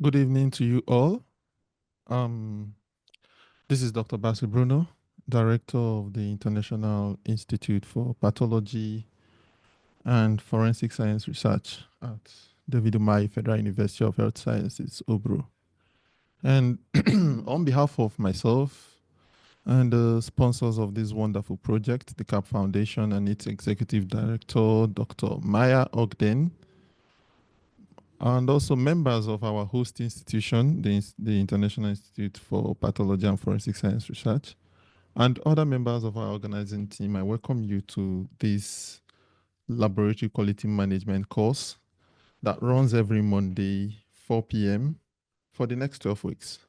Good evening to you all. Um, this is Dr. Basil Bruno, Director of the International Institute for Pathology and Forensic Science Research at David Umahi Federal University of Health Sciences, Uburu. And on behalf of myself and the sponsors of this wonderful project, the CAP Foundation and its Executive Director, Dr. Maya Ogden, and also members of our host institution, the International Institute for Pathology and Forensic Science Research, and other members of our organizing team, I welcome you to this laboratory quality management course that runs every Monday, 4 p.m. for the next 12 weeks.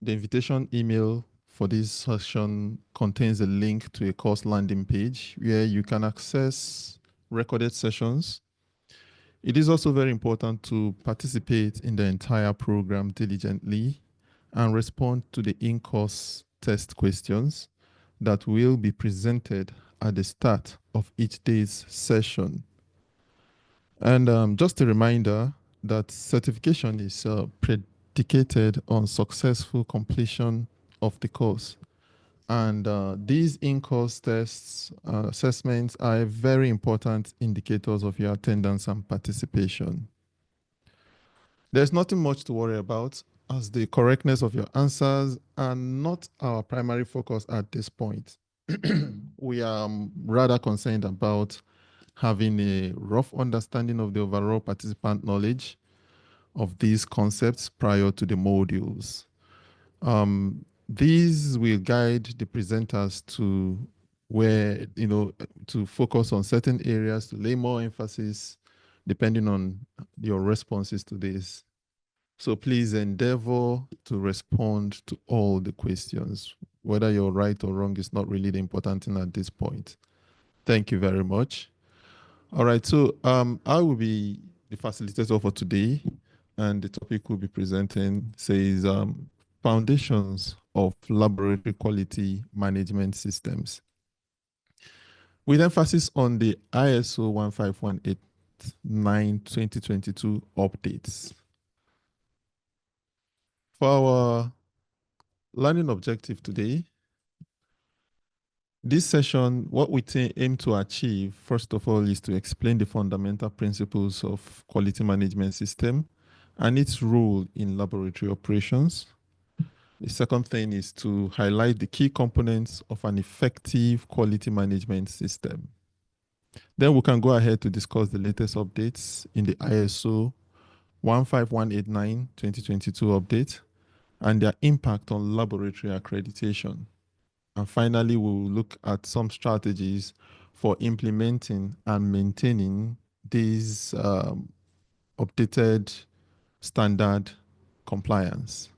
The invitation email for this session contains a link to a course landing page where you can access recorded sessions. It is also very important to participate in the entire program diligently and respond to the in-course test questions that will be presented at the start of each day's session. And just a reminder that certification is predicated on successful completion of the course. And these in-course tests, assessments are very important indicators of your attendance and participation. There's nothing much to worry about, as the correctness of your answers are not our primary focus at this point. We are rather concerned about having a rough understanding of the overall participant knowledge of these concepts prior to the modules. These will guide the presenters to where, to focus on certain areas, to lay more emphasis depending on your responses to this. So please endeavor to respond to all the questions. Whether you're right or wrong is not really the important thing at this point. Thank you very much. All right, so I will be the facilitator for today, and the topic we'll be presenting says foundations of laboratory quality management systems, with emphasis on the ISO 15189-2022 updates. For our learning objective today, this session, what we aim to achieve, first of all, is to explain the fundamental principles of quality management system and its role in laboratory operations. The second thing is to highlight the key components of an effective quality management system. Then we can go ahead to discuss the latest updates in the ISO 15189-2022 update and their impact on laboratory accreditation. And finally, we will look at some strategies for implementing and maintaining these updated standard compliance.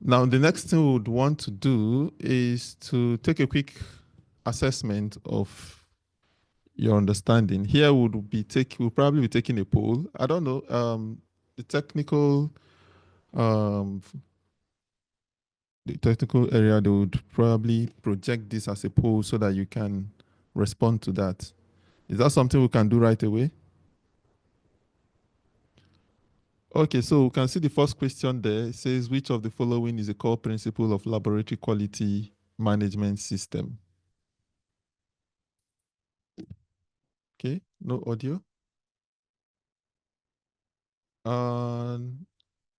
Now, the next thing we would want to do is to take a quick assessment of your understanding. Here we'll probably be taking a poll. I don't know, the technical area, they would probably project this as a poll so that you can respond to that. Is that something we can do right away? Okay, so we can see the first question there. It says, which of the following is a core principle of laboratory quality management system? Okay, no audio.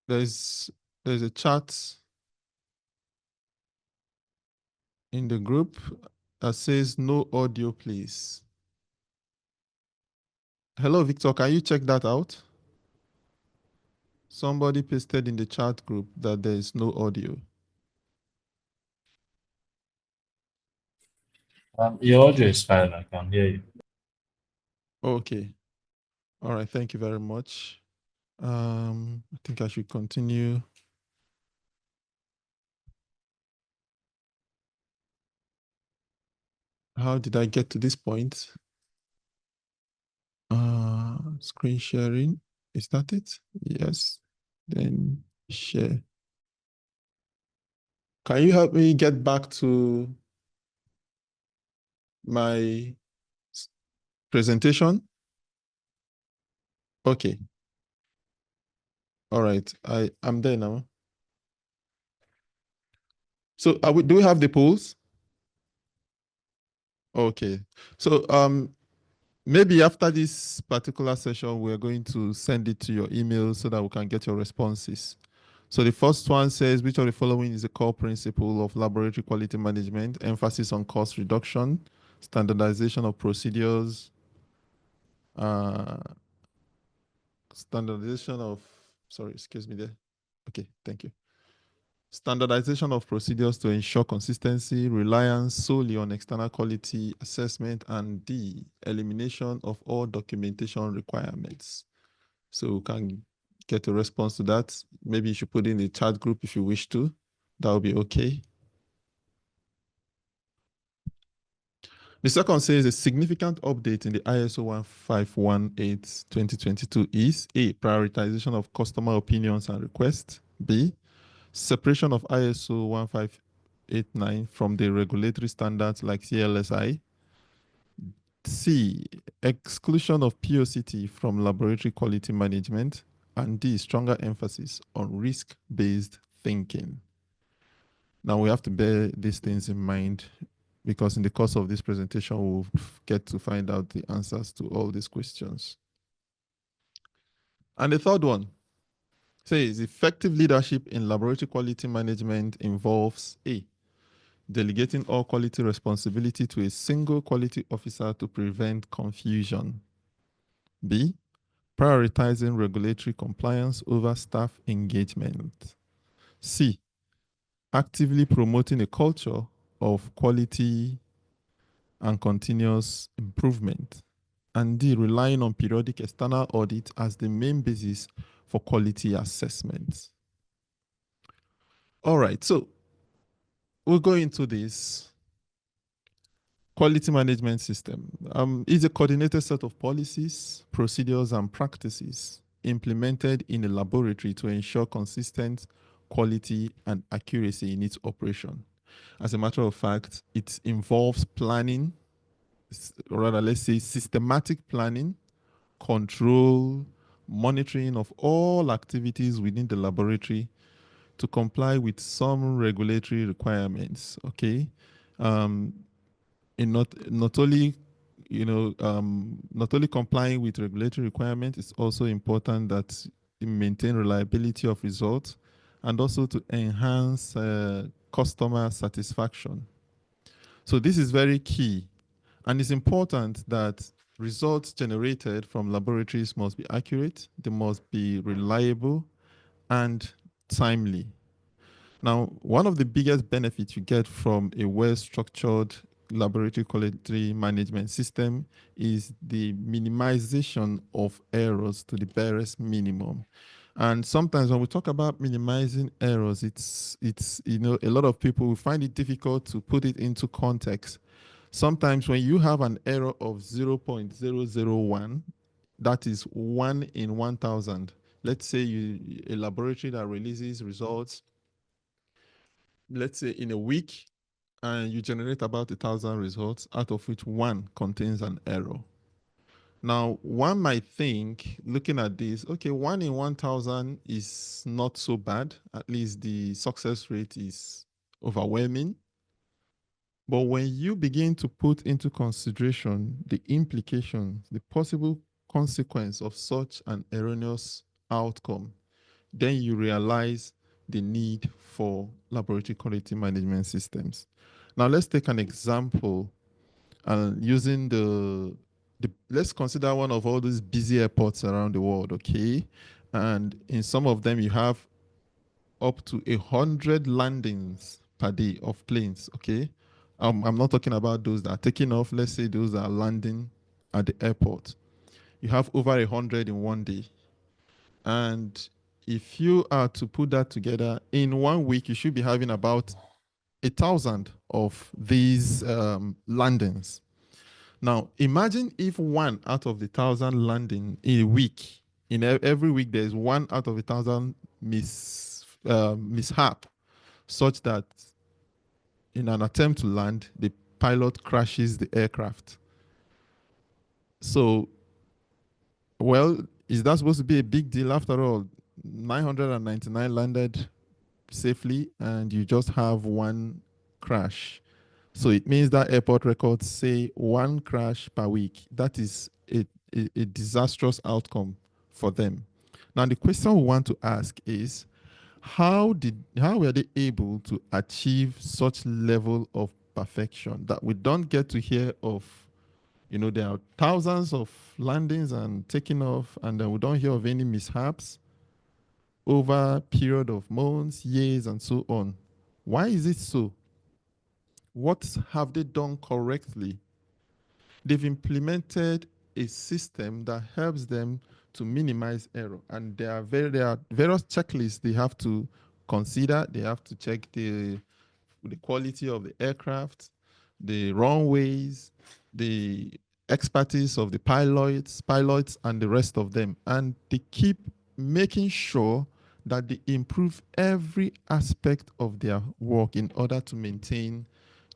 There's a chat in the group that says no audio, please. Hello, Victor, can you check that out? Somebody pasted in the chat group that there is no audio. Your audio is fine. I can hear you. Okay. All right. Thank you very much. I think I should continue. How did I get to this point? Screen sharing. Is that it? Yes. Then share. Can you help me get back to my presentation? Okay. All right, I'm there now. So do we have the polls? Okay. So maybe after this particular session, we're going to send it to your email so that we can get your responses. So the first one says, which of the following is the core principle of laboratory quality management? Emphasis on cost reduction, standardization of procedures, uh, standardization of, sorry, excuse me there. Okay, thank you. Standardization of procedures to ensure consistency, reliance solely on external quality assessment, and D, elimination of all documentation requirements. So we can get a response to that. Maybe you should put in the chat group if you wish to. That will be okay. The second says a significant update in the ISO 1518-2022 is A, prioritization of customer opinions and requests. B, separation of ISO 1589 from the regulatory standards like CLSI. C, exclusion of POCT from laboratory quality management. And D, stronger emphasis on risk-based thinking. Now we have to bear these things in mind because in the course of this presentation, we'll get to find out the answers to all these questions. And the third one says effective leadership in laboratory quality management involves A, delegating all quality responsibility to a single quality officer to prevent confusion. B, prioritizing regulatory compliance over staff engagement. C, actively promoting a culture of quality and continuous improvement. And D, relying on periodic external audit as the main basis for quality assessment. All right, so we'll go into this quality management system. It's a coordinated set of policies, procedures, and practices implemented in a laboratory to ensure consistent quality and accuracy in its operation. As a matter of fact, it involves planning, or rather, let's say systematic planning, control, monitoring of all activities within the laboratory to comply with some regulatory requirements. Okay, in not only not only complying with regulatory requirements, it's also important that you maintain reliability of results and also to enhance customer satisfaction. So this is very key, and it's important that results generated from laboratories must be accurate, they must be reliable and timely. Now, one of the biggest benefits you get from a well-structured laboratory quality management system is the minimization of errors to the barest minimum. And sometimes when we talk about minimizing errors, it's a lot of people will find it difficult to put it into context. Sometimes when you have an error of 0.001, that is 1 in 1,000. Let's say a laboratory that releases results, let's say in a week, and you generate about 1,000 results, out of which one contains an error. Now, one might think, looking at this, okay, 1 in 1,000 is not so bad. At least the success rate is overwhelming. But when you begin to put into consideration the implications, the possible consequence of such an erroneous outcome, then you realize the need for laboratory quality management systems. Now let's take an example and using let's consider one of all these busy airports around the world, okay? And in some of them you have up to 100 landings per day of planes, okay? I'm not talking about those that are taking off. Let's say those that are landing at the airport. You have over 100 in one day. And if you are to put that together, in 1 week, you should be having about 1,000 of these landings. Now, imagine if one out of the 1,000 landing in a week, in every week, there's one out of 1,000 mishap, such that in an attempt to land, the pilot crashes the aircraft. So, well, is that supposed to be a big deal after all? 999 landed safely and you just have one crash. So it means that airport records say one crash per week. That is a disastrous outcome for them. Now, the question we want to ask is how were they able to achieve such level of perfection that we don't get to hear of? There are thousands of landings and taking off, and then we don't hear of any mishaps over a period of months, years, and so on. Why is it so? What have they done correctly? They've implemented a system that helps them to minimize error, and there are various checklists they have to consider. They have to check the quality of the aircraft, the runways, the expertise of the pilots, and the rest of them. And they keep making sure that they improve every aspect of their work in order to maintain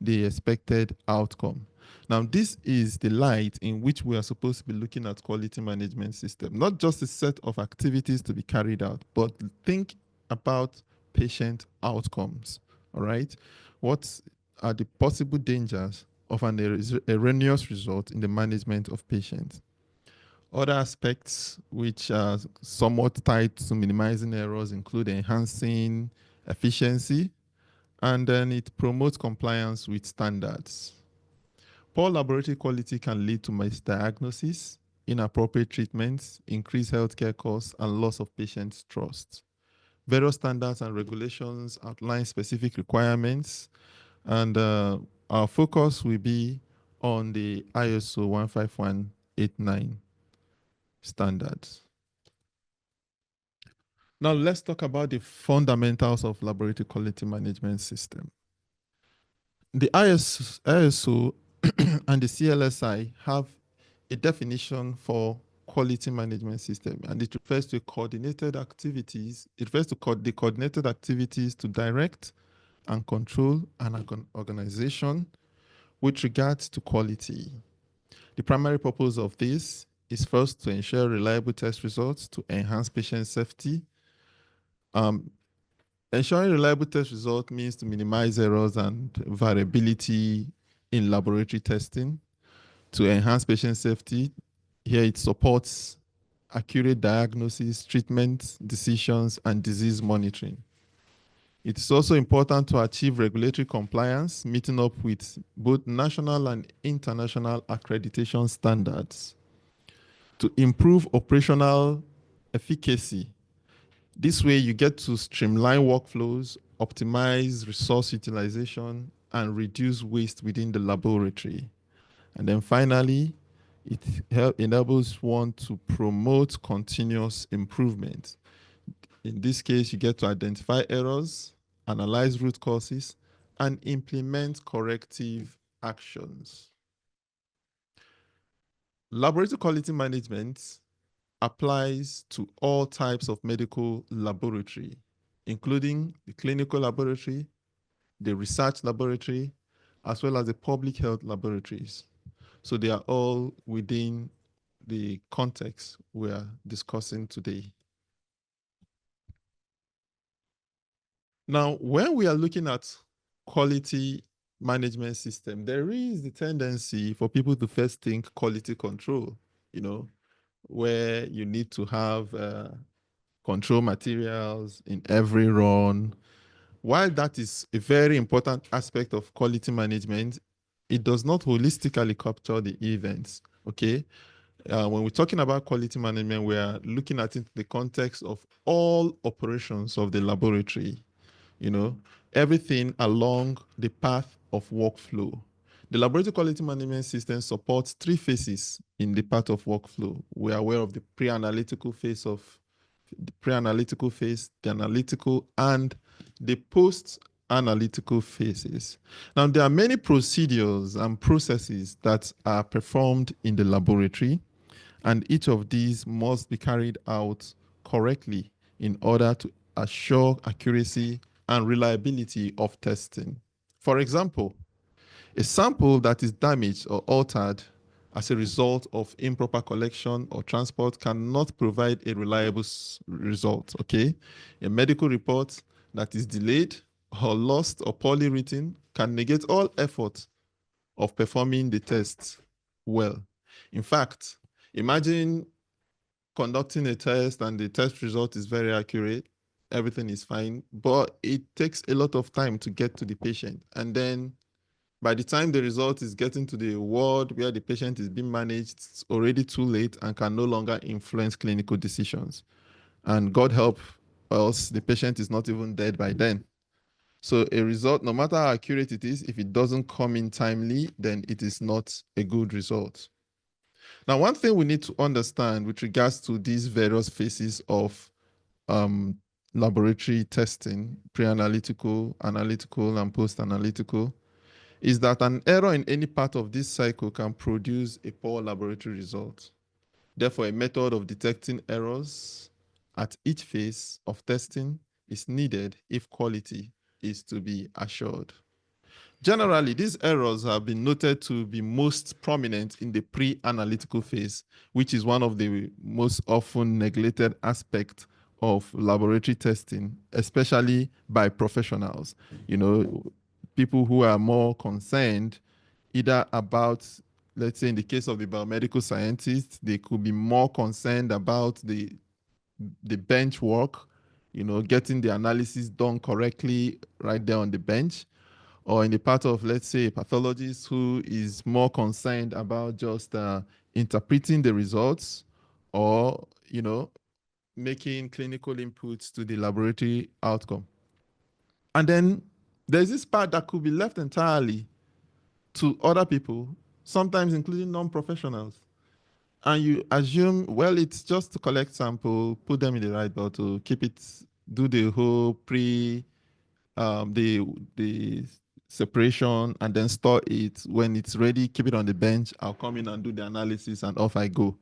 the expected outcome. Now, this is the light in which we are supposed to be looking at quality management system, not just a set of activities to be carried out, but think about patient outcomes. All right. What are the possible dangers of an erroneous result in the management of patients? Other aspects which are somewhat tied to minimizing errors include enhancing efficiency, and then it promotes compliance with standards. Poor laboratory quality can lead to misdiagnosis, inappropriate treatments, increased healthcare costs, and loss of patients' trust. Various standards and regulations outline specific requirements, and our focus will be on the ISO 15189 standards. Now, let's talk about the fundamentals of laboratory quality management system. The ISO and the CLSI have a definition for quality management system, and it refers to coordinated activities. It refers to the coordinated activities to direct and control an organization with regards to quality. The primary purpose of this is first to ensure reliable test results to enhance patient safety. Ensuring reliable test results means to minimize errors and variability in laboratory testing. To enhance patient safety, here it supports accurate diagnosis, treatment decisions, and disease monitoring. It is also important to achieve regulatory compliance, meeting up with both national and international accreditation standards. To improve operational efficacy, this way you get to streamline workflows, optimize resource utilization, and reduce waste within the laboratory. And then finally, it enables one to promote continuous improvement. In this case, you get to identify errors, analyze root causes, and implement corrective actions. Laboratory quality management applies to all types of medical laboratory, including the clinical laboratory, the research laboratory, as well as the public health laboratories. So they are all within the context we are discussing today. Now, when we are looking at quality management system, there is the tendency for people to first think quality control, where you need to have control materials in every run. While that is a very important aspect of quality management, it does not holistically capture the events, okay? When we're talking about quality management, we are looking at it in the context of all operations of the laboratory, everything along the path of workflow. The laboratory quality management system supports three phases in the path of workflow. We are aware of the pre-analytical phase, the analytical, and the post-analytical phases. Now, there are many procedures and processes that are performed in the laboratory, and each of these must be carried out correctly in order to assure accuracy and reliability of testing. For example, a sample that is damaged or altered as a result of improper collection or transport cannot provide a reliable result, okay? A medical report that is delayed or lost or poorly written can negate all effort of performing the test well. In fact, imagine conducting a test and the test result is very accurate, everything is fine, but it takes a lot of time to get to the patient. And then by the time the result is getting to the ward where the patient is being managed, it's already too late and can no longer influence clinical decisions. And God help us, the patient is not even dead by then. So a result, no matter how accurate it is, if it doesn't come in timely, then it is not a good result. Now, one thing we need to understand with regards to these various phases of um, laboratory testing, pre-analytical, analytical, and post-analytical, is that an error in any part of this cycle can produce a poor laboratory result. Therefore, a method of detecting errors at each phase of testing is needed if quality is to be assured. Generally, these errors have been noted to be most prominent in the pre-analytical phase, which is one of the most often neglected aspects of laboratory testing, especially by professionals. You know, people who are more concerned either about, let's say in the case of the biomedical scientists, they could be more concerned about the bench work, you know, getting the analysis done correctly right there on the bench, or in the part of, let's say, a pathologist who is more concerned about just interpreting the results or, you know, making clinical inputs to the laboratory outcome. And then there's this part that could be left entirely to other people, sometimes including non-professionals. And you assume, well, it's just to collect sample, put them in the right bottle, keep it, do the whole the separation, and then store it. When it's ready, keep it on the bench. I'll come in and do the analysis, and off I go.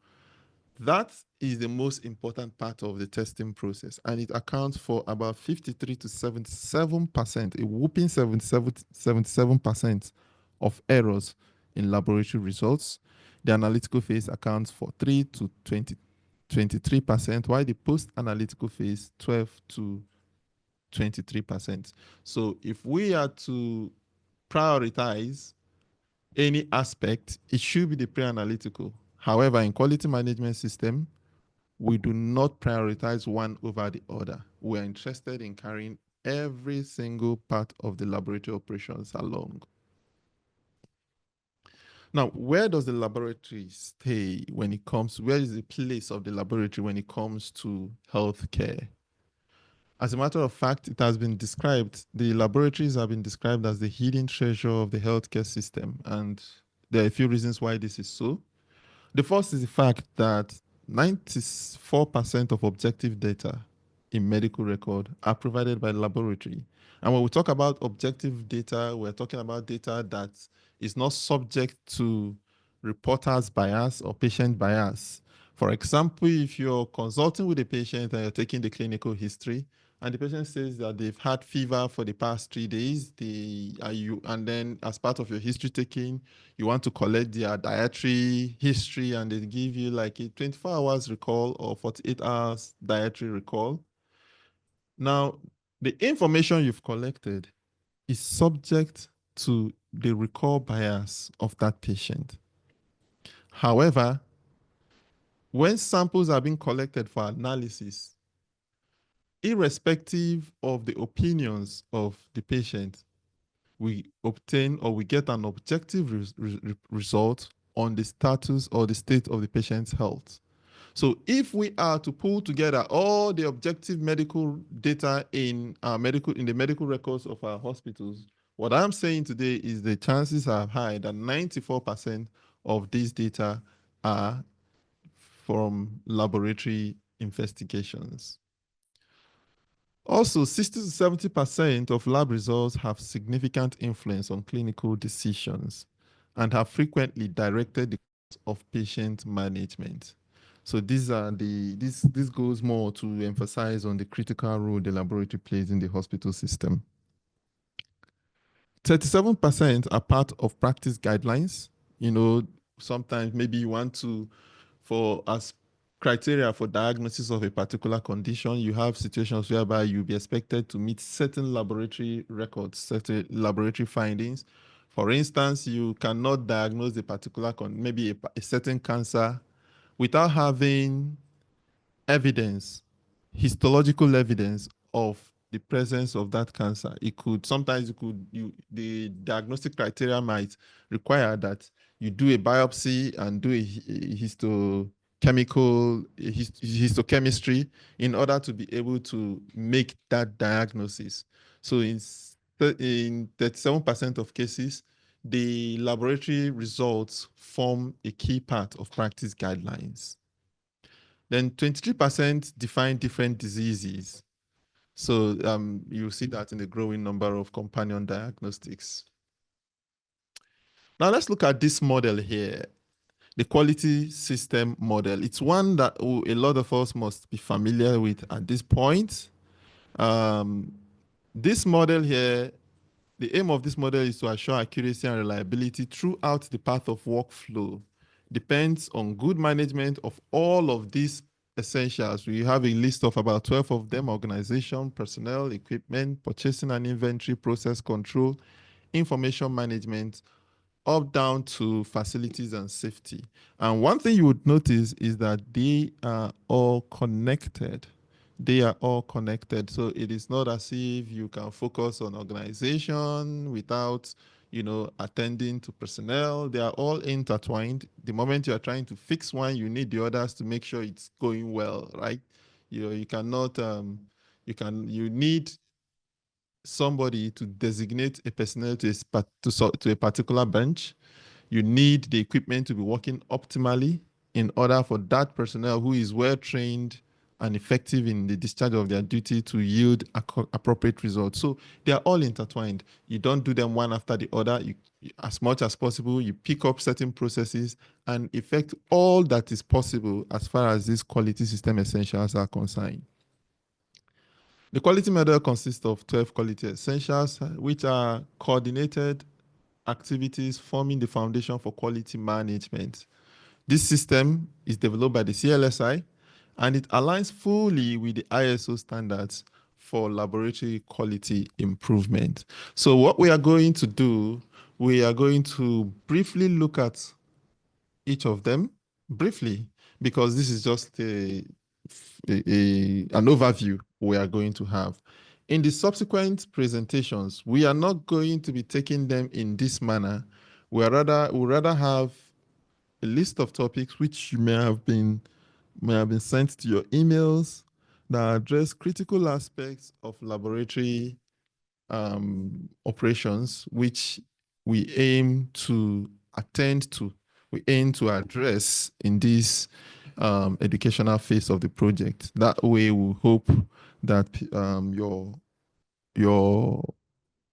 That is the most important part of the testing process, and it accounts for about 53 to 77%, a whooping 77% of errors in laboratory results. The analytical phase accounts for 3 to 23%, while the post-analytical phase 12 to 23%. So if we are to prioritize any aspect, it should be the pre-analytical. However, in quality management system, we do not prioritize one over the other. We are interested in carrying every single part of the laboratory operations along. Now, where does the laboratory stay when it comes, where is the place of the laboratory when it comes to healthcare? As a matter of fact, it has been described, the laboratories have been described as the hidden treasure of the healthcare system. And there are a few reasons why this is so. The first is the fact that 94% of objective data in medical record are provided by the laboratory. And when we talk about objective data, we're talking about data that is not subject to reporter's bias or patient bias. For example, if you're consulting with a patient and you're taking the clinical history, and the patient says that they've had fever for the past 3 days, and then as part of your history taking, you want to collect their dietary history, and they give you like a 24 hours recall or 48 hours dietary recall. Now, the information you've collected is subject to the recall bias of that patient. However, when samples are being collected for analysis, irrespective of the opinions of the patient, we obtain or we get an objective result on the status or the state of the patient's health. So if we are to pull together all the objective medical data in the medical records of our hospitals, what I'm saying today is the chances are high that 94% of these data are from laboratory investigations. Also, 60 to 70% of lab results have significant influence on clinical decisions and have frequently directed the course of patient management. So this goes more to emphasize on the critical role the laboratory plays in the hospital system. 37% are part of practice guidelines. You know, sometimes maybe you want to, for as criteria for diagnosis of a particular condition, you have situations whereby you'll be expected to meet certain laboratory records, certain laboratory findings. For instance, you cannot diagnose a particular, maybe a certain cancer without having evidence, histological evidence of the presence of that cancer. It could sometimes the diagnostic criteria might require that you do a biopsy and do a histochemistry in order to be able to make that diagnosis. So in 37% of cases, the laboratory results form a key part of practice guidelines. Then 23% define different diseases. So you see that in the growing number of companion diagnostics. Now let's look at this model here, the quality system model. It's one that a lot of us must be familiar with at this point. This model here, the aim of this model is to assure accuracy and reliability throughout the path of workflow. Depends on good management of all of these essentials. We have a list of about 12 of them: organization, personnel, equipment, purchasing and inventory, process control, information management, up down to facilities and safety. And one thing you would notice is that they are all connected. They are all connected. So it is not as if you can focus on organization without, attending to personnel. They are all intertwined. The moment you are trying to fix one, you need the others to make sure it's going well, right? You cannot, you need somebody to designate a personnel to a particular bench. You need the equipment to be working optimally in order for that personnel who is well trained and effective in the discharge of their duty to yield appropriate results. So they are all intertwined. You don't do them one after the other. As much as possible, you pick up certain processes and effect all that is possible as far as these quality system essentials are concerned. The quality model consists of 12 quality essentials, which are coordinated activities forming the foundation for quality management. This system is developed by the CLSI and it aligns fully with the ISO standards for laboratory quality improvement. So what we are going to do, we are going to briefly look at each of them briefly, because this is just an overview we are going to have. In the subsequent presentations, we are not going to be taking them in this manner. We'll rather have a list of topics which may have been sent to your emails that address critical aspects of laboratory operations, which we aim to attend to, we aim to address in this educational phase of the project. That way, we hope that your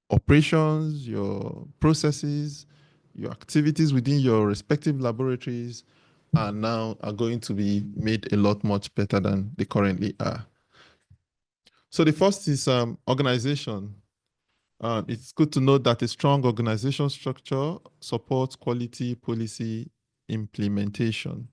operations, your processes, your activities within your respective laboratories are going to be made a lot much better than they currently are. So the first is organization. It's good to know that a strong organization structure supports quality policy implementation.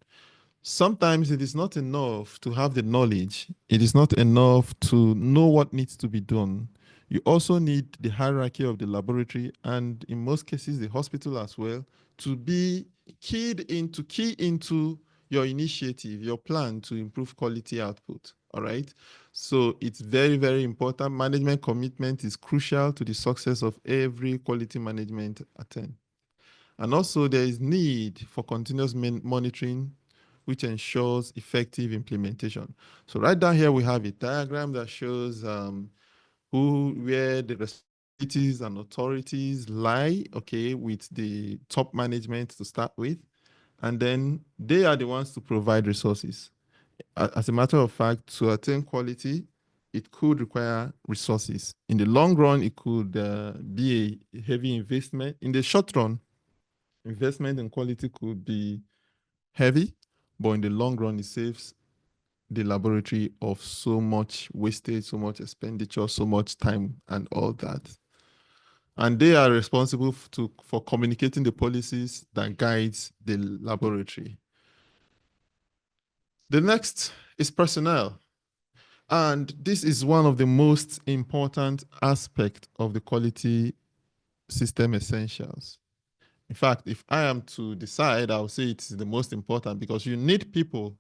Sometimes it is not enough to have the knowledge. It is not enough to know what needs to be done. You also need the hierarchy of the laboratory and in most cases the hospital as well to be key into your initiative, your plan to improve quality output. All right. So it's very, very important. Management commitment is crucial to the success of every quality management attempt. And also there is need for continuous monitoring, which ensures effective implementation. So right down here, we have a diagram that shows where the responsibilities and authorities lie, okay, with the top management to start with. And then they are the ones to provide resources. As a matter of fact, to attain quality, it could require resources. In the long run, it could be a heavy investment. In the short run, investment in quality could be heavy, but in the long run, it saves the laboratory of so much wastage, so much expenditure, so much time, and all that. and they are responsible for communicating the policies that guides the laboratory. The next is personnel. And this is one of the most important aspects of the quality system essentials. In fact, if I am to decide, I would say it's the most important because you need people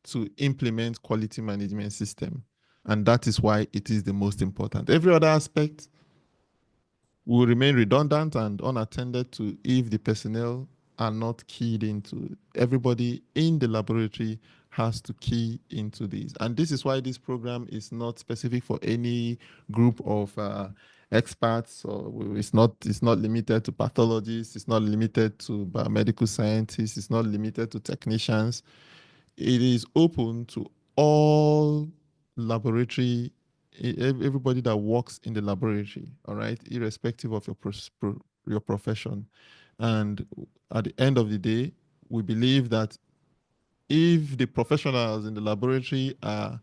to implement quality management system. And that is why it is the most important. Every other aspect will remain redundant and unattended to if the personnel are not keyed into. Everybody in the laboratory has to key into this. And this is why this program is not specific for any group of experts, or it's not limited to pathologists, it's not limited to biomedical scientists, it's not limited to technicians. It is open to all laboratory, everybody that works in the laboratory, all right, irrespective of your profession. And at the end of the day, we believe that if the professionals in the laboratory are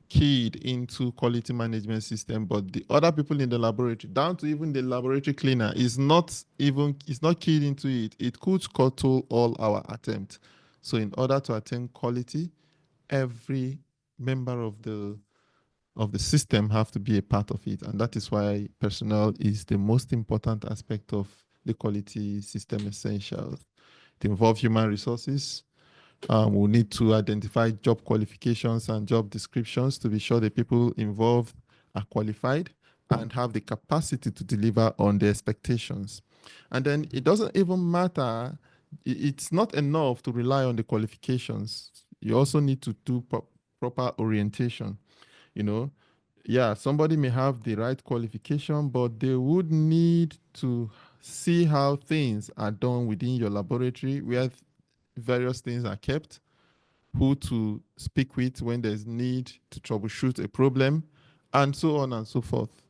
keyed into quality management system, but the other people in the laboratory, down to even the laboratory cleaner, is not keyed into it, it could scuttle all our attempts. So in order to attain quality, every member of the system have to be a part of it, and that is why personnel is the most important aspect of the quality system essentials. It involves human resources. We need to identify job qualifications and job descriptions to be sure the people involved are qualified and have the capacity to deliver on the expectations. And then it doesn't even matter, it's not enough to rely on the qualifications. You also need to do proper orientation. You know, yeah, somebody may have the right qualification, but they would need to see how things are done within your laboratory, where various things are kept, who to speak with when there's need to troubleshoot a problem, and so on and so forth.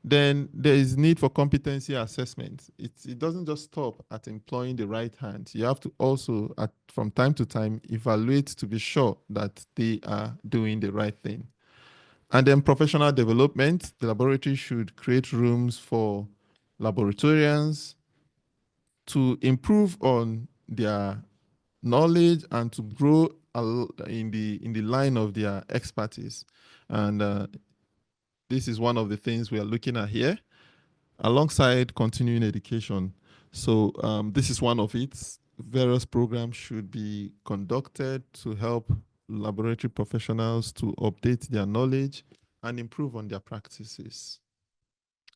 Then there is need for competency assessment. It doesn't just stop at employing the right hand. You have to also, from time to time, evaluate to be sure that they are doing the right thing. And then professional development. The laboratory should create rooms for laboratorians to improve on their knowledge and to grow in the line of their expertise. And this is one of the things we are looking at here, alongside continuing education. So this is one of it. Various programs should be conducted to help laboratory professionals to update their knowledge and improve on their practices.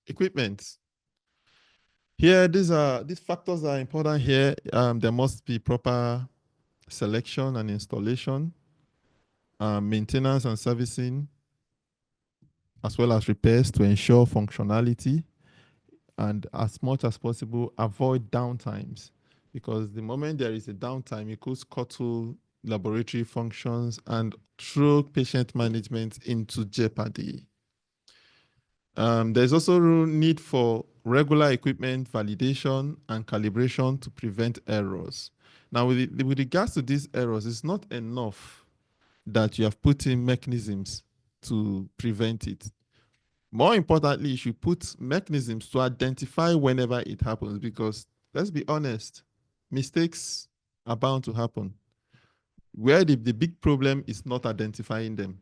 Equipment. Here, these factors are important here. There must be proper selection and installation, maintenance and servicing, as well as repairs to ensure functionality, and as much as possible, avoid downtimes, because the moment there is a downtime, it could scuttle laboratory functions and throw patient management into jeopardy. There's also need for regular equipment validation and calibration to prevent errors. Now, with regards to these errors, it's not enough that you have put in mechanisms to prevent it. More importantly, you should put mechanisms to identify whenever it happens, because let's be honest, mistakes are bound to happen. Where the big problem is not identifying them.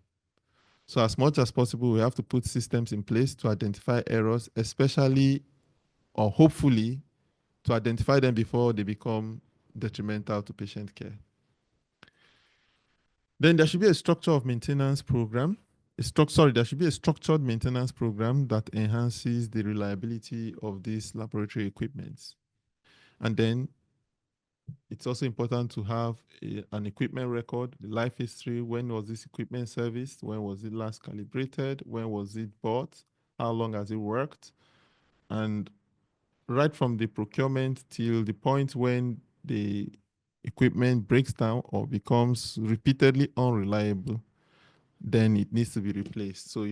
So as much as possible, we have to put systems in place to identify errors, especially or hopefully to identify them before they become detrimental to patient care. Then there should be a structure of maintenance program. There should be a structured maintenance program that enhances the reliability of these laboratory equipments. And then it's also important to have an equipment record, the life history. When was this equipment serviced? When was it last calibrated? When was it bought? How long has it worked? And right from the procurement till the point when the equipment breaks down or becomes repeatedly unreliable, then it needs to be replaced. So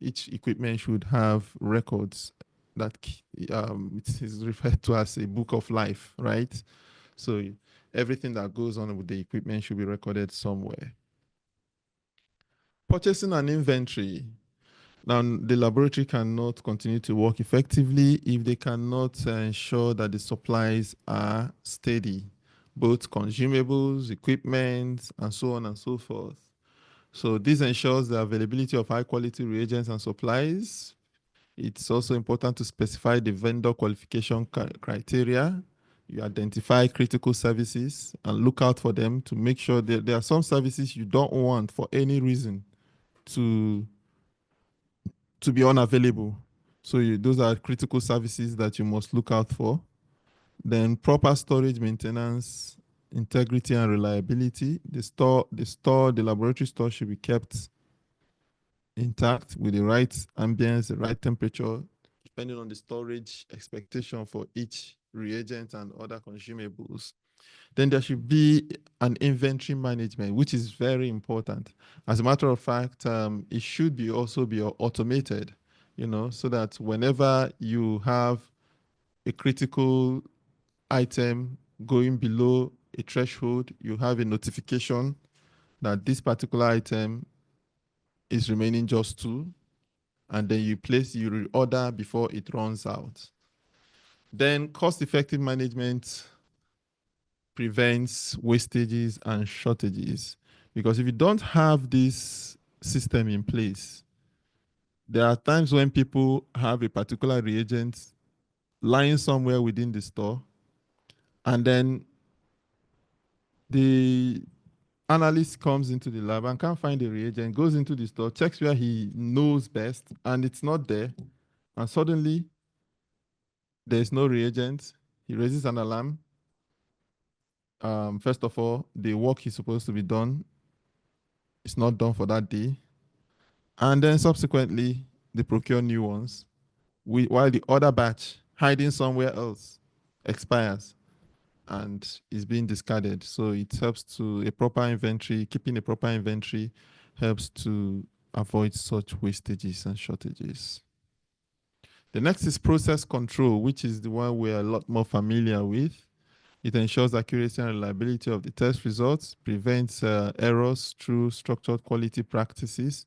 each equipment should have records that it is referred to as a book of life, right? So everything that goes on with the equipment should be recorded somewhere. Purchasing and inventory. Now, the laboratory cannot continue to work effectively if they cannot ensure that the supplies are steady, both consumables, equipment, and so on and so forth. So this ensures the availability of high quality reagents and supplies. It's also important to specify the vendor qualification criteria. You identify critical services and look out for them to make sure that there are some services you don't want for any reason to be unavailable. So those are critical services that you must look out for. Then proper storage maintenance, integrity and reliability. The laboratory store should be kept intact with the right ambience, the right temperature, depending on the storage expectation for each reagent and other consumables. Then there should be an inventory management, which is very important. As a matter of fact, it should be also be automated, so that whenever you have a critical item going below a threshold, you have a notification that this particular item is remaining just two, and then you reorder before it runs out. Then cost-effective management prevents wastages and shortages. Because if you don't have this system in place, there are times when people have a particular reagent lying somewhere within the store, and then the analyst comes into the lab and can't find the reagent, goes into the store, checks where he knows best, and it's not there. And suddenly, there's no reagent. He raises an alarm. First of all, the work is supposed to be done is not done for that day. And then subsequently, they procure new ones, while the other batch hiding somewhere else expires and is being discarded. So it helps to a proper inventory, keeping a proper inventory helps to avoid such wastages and shortages. The next is process control, which is the one we're a lot more familiar with. It ensures accuracy and reliability of the test results, prevents errors through structured quality practices,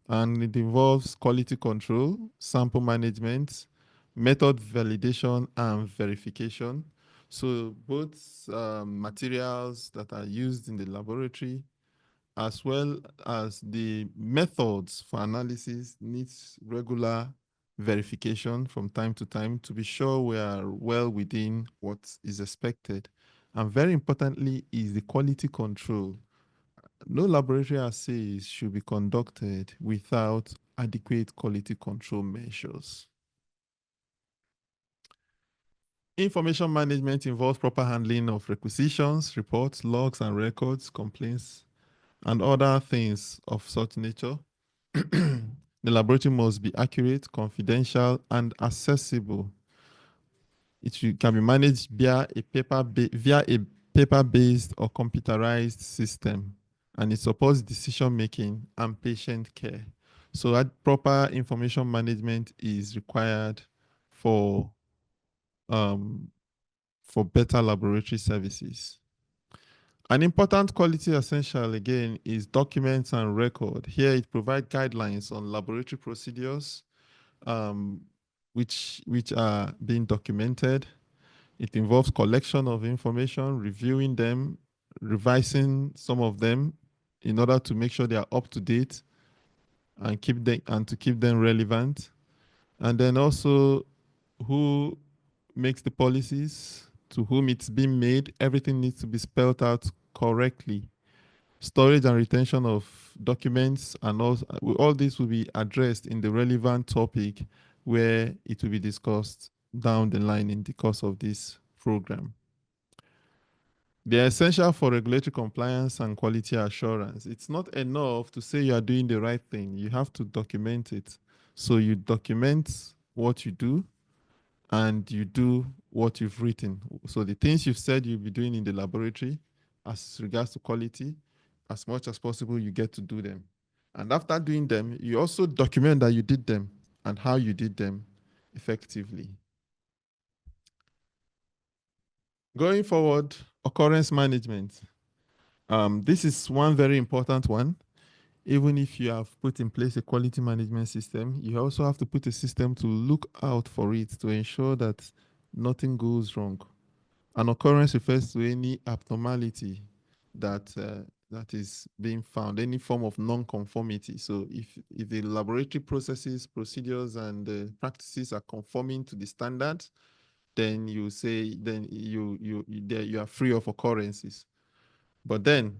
and it involves quality control, sample management, method validation, and verification. So both materials that are used in the laboratory as well as the methods for analysis needs regular verification from time to time to be sure we are well within what is expected. And very importantly is the quality control. No laboratory assays should be conducted without adequate quality control measures. Information management involves proper handling of requisitions, reports, logs and records, complaints, and other things of such nature. The laboratory must be accurate, confidential, and accessible. Can be managed via a paper-based or computerized system, and it supports decision-making and patient care. So that proper information management is required for um, for better laboratory services. An important quality essential again is documents and record. Here it provides guidelines on laboratory procedures, um, which are being documented. It involves collection of information, reviewing them, revising some of them in order to make sure they are up to date and to keep them relevant. And then also who makes the policies, to whom it's being made, everything needs to be spelled out correctly. Storage and retention of documents and all this will be addressed in the relevant topic where it will be discussed down the line in the course of this program. They are essential for regulatory compliance and quality assurance. It's not enough to say you are doing the right thing. You have to document it. So you document what you do and you do what you've written. So the things you've said you'll be doing in the laboratory as regards to quality, as much as possible, you get to do them. And after doing them, you also document that you did them and how you did them effectively. Going forward, occurrence management. This is one very important one. even if you have put in place a quality management system, you also have to put a system to look out for it to ensure that nothing goes wrong. An occurrence refers to any abnormality that is being found, any form of non-conformity. So if the laboratory processes, procedures, and practices are conforming to the standard, then you are free of occurrences. But then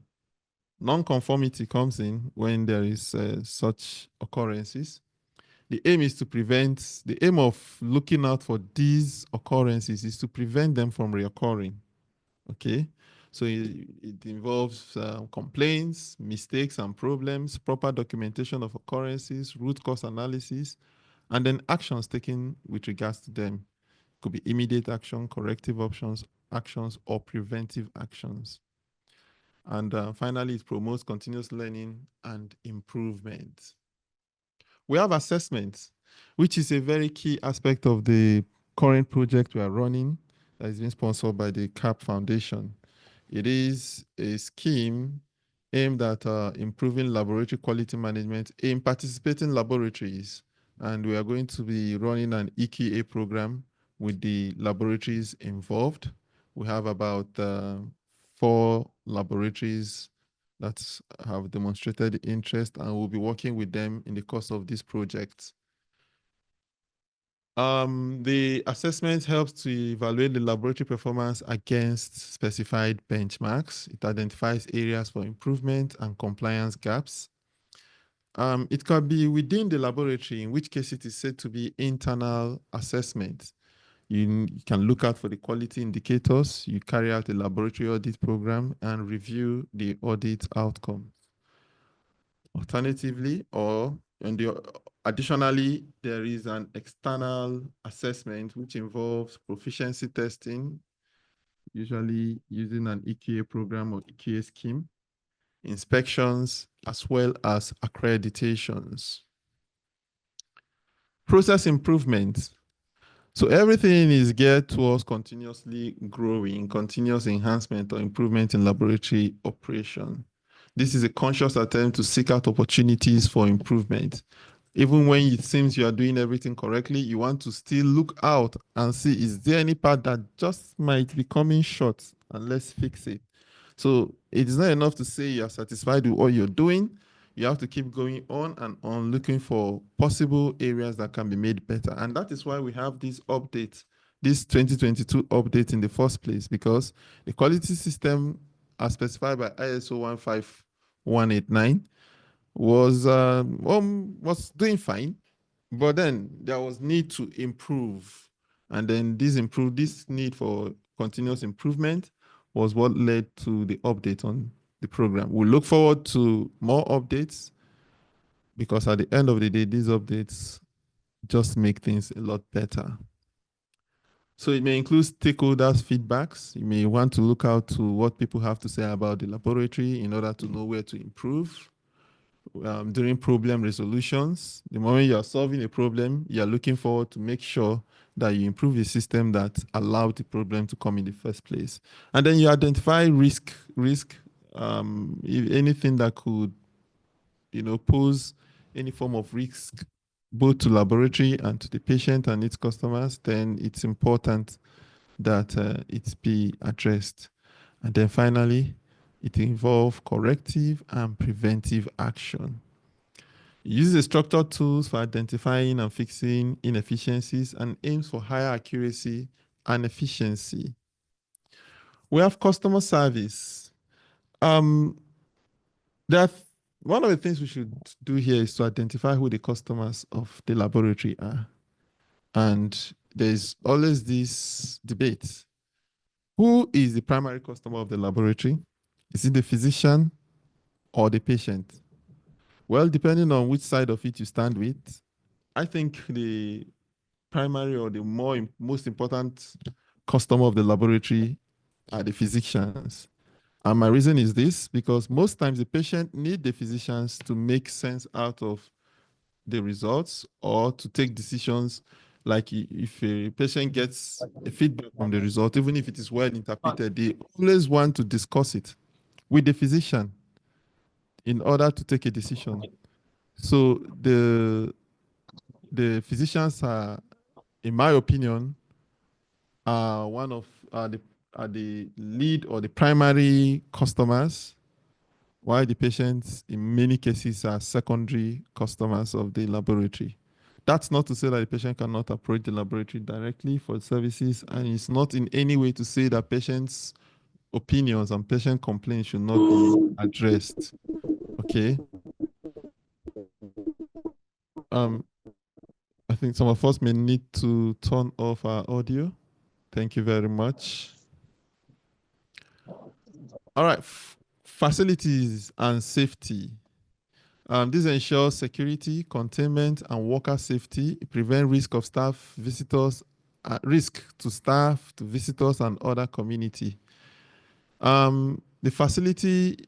non-conformity comes in when there is such occurrences. The aim of looking out for these occurrences is to prevent them from reoccurring. Okay, so it involves complaints, mistakes and problems, proper documentation of occurrences, root cause analysis, and then actions taken with regards to them. Could be immediate action, corrective actions, or preventive actions. And finally, it promotes continuous learning and improvement. We have assessments, which is a very key aspect of the current project we are running that is being sponsored by the CAP Foundation. It is a scheme aimed at improving laboratory quality management in participating laboratories. And we are going to be running an EQA program with the laboratories involved. We have about 4 laboratories that have demonstrated interest, and we'll be working with them in the course of this project. The assessment helps to evaluate the laboratory performance against specified benchmarks. It identifies areas for improvement and compliance gaps. It can be within the laboratory, in which case it is said to be internal assessment. You can look out for the quality indicators, you carry out a laboratory audit program and review the audit outcome. Alternatively, additionally, there is an external assessment which involves proficiency testing, usually using an EQA program or EQA scheme, inspections, as well as accreditations. Process improvement. So everything is geared towards continuously growing, continuous enhancement or improvement in laboratory operation. This is a conscious attempt to seek out opportunities for improvement. Even when it seems you are doing everything correctly, you want to still look out and see, is there any part that just might be coming short, and let's fix it. So it is not enough to say you are satisfied with what you're doing. You have to keep going on and on looking for possible areas that can be made better. And that is why we have this update, this 2022 update in the first place, because the quality system as specified by ISO 15189 was doing fine, but then there was need to improve. And then this need for continuous improvement was what led to the update on the program. We look forward to more updates, because at the end of the day, these updates just make things a lot better. So it may include stakeholders' feedbacks. You may want to look out to what people have to say about the laboratory in order to know where to improve. During problem resolutions, the moment you are solving a problem, you are looking forward to make sure that you improve the system that allowed the problem to come in the first place. And then you identify risk, if anything that could, pose any form of risk, both to laboratory and to the patient and its customers, then it's important that it be addressed. And then finally, it involves corrective and preventive action. It uses structured tools for identifying and fixing inefficiencies and aims for higher accuracy and efficiency. We have customer service. Um, that one of the things we should do here is to identify who the customers of the laboratory are. And there's always this debate. Who is the primary customer of the laboratory? Is it the physician or the patient? Well, depending on which side of it you stand with, I think the primary or the most important customer of the laboratory are the physicians. And my reason is this, because most times the patient need the physicians to make sense out of the results or to take decisions. Like if a patient gets a feedback from the result, even if it is well interpreted, they always want to discuss it with the physician. in order to take a decision. So the physicians are, in my opinion, are one of the lead or the primary customers, while the patients in many cases are secondary customers of the laboratory. That's not to say that the patient cannot approach the laboratory directly for services, and it's not in any way to say that patients' opinions and patient complaints should not be addressed. Okay. Um, I think some of us may need to turn off our audio. Thank you very much. All right. Facilities and safety. This ensures security, containment, and worker safety, prevent risk of staff, visitors, risk to staff, to visitors, and other community. The facility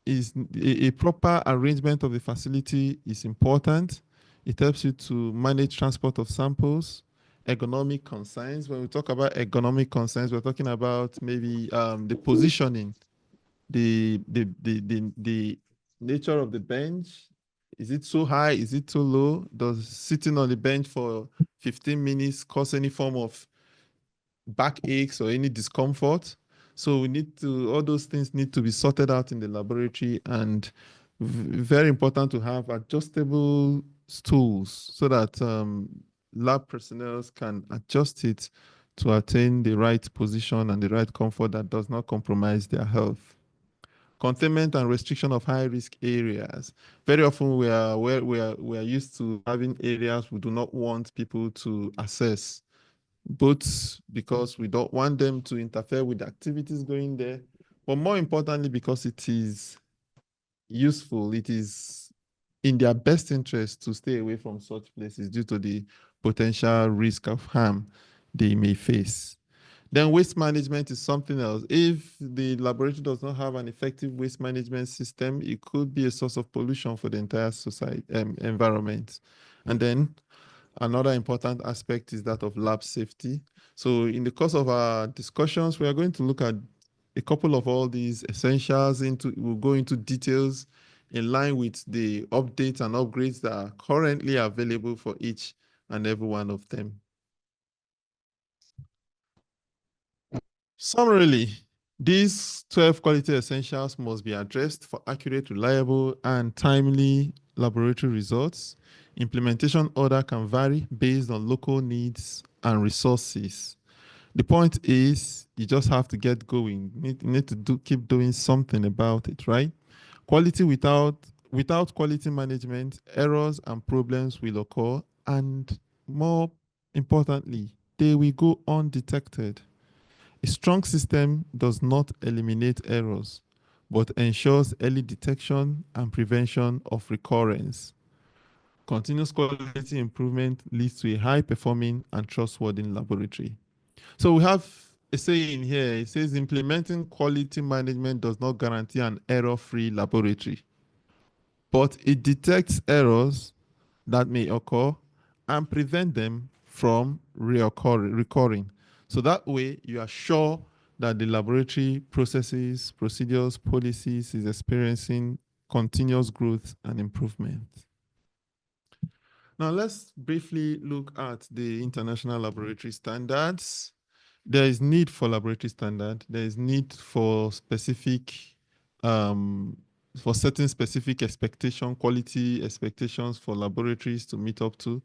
is a proper arrangement of the facility is important. It helps you to manage transport of samples, ergonomic concerns. When we talk about ergonomic concerns, we're talking about maybe the positioning, the nature of the bench. Is it so high? Is it too low? Does sitting on the bench for 15 minutes cause any form of back aches or any discomfort? So we need to, all those things need to be sorted out in the laboratory, and very important to have adjustable stools so that lab personnel can adjust it to attain the right position and the right comfort that does not compromise their health. Containment and restriction of high risk areas. Very often we are used to having areas we do not want people to access, both because we don't want them to interfere with the activities going there, but more importantly, because it is useful, it is in their best interest to stay away from such places due to the potential risk of harm they may face. Then waste management is something else. If the laboratory does not have an effective waste management system, it could be a source of pollution for the entire society environment. And then another important aspect is that of lab safety. So in the course of our discussions, we are going to look at a couple of all these essentials. We'll go into details in line with the updates and upgrades that are currently available for each and every one of them. Summarily, these 12 quality essentials must be addressed for accurate, reliable, and timely laboratory results. Implementation order can vary based on local needs and resources. The point is, you just have to get going. You need to keep doing something about it, right? Quality without quality management, errors and problems will occur, and more importantly, they will go undetected. A strong system does not eliminate errors, but ensures early detection and prevention of recurrence. Continuous quality improvement leads to a high-performing and trustworthy laboratory. So we have a saying here. It says implementing quality management does not guarantee an error-free laboratory, but it detects errors that may occur and prevent them from recurring. So that way you are sure that the laboratory processes, procedures, policies is experiencing continuous growth and improvement. Now let's briefly look at the international laboratory standards. There is need for laboratory standard. There is need for for certain specific quality expectations for laboratories to meet up to.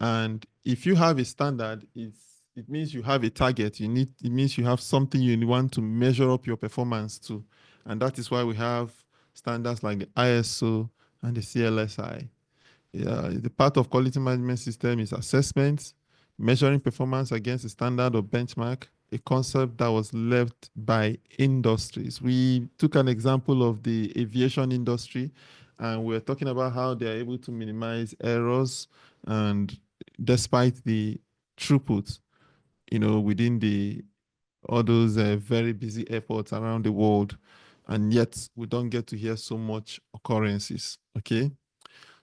And if you have a standard, it means you have a target. It means you have something you want to measure up your performance to. And that is why we have standards like the ISO and the CLSI. The part of quality management system is assessment, measuring performance against a standard or benchmark, a concept that was left by industries. We took an example of the aviation industry, and we're talking about how they are able to minimize errors, and despite the throughput, within all those very busy airports around the world, and yet we don't get to hear so much occurrences. Okay.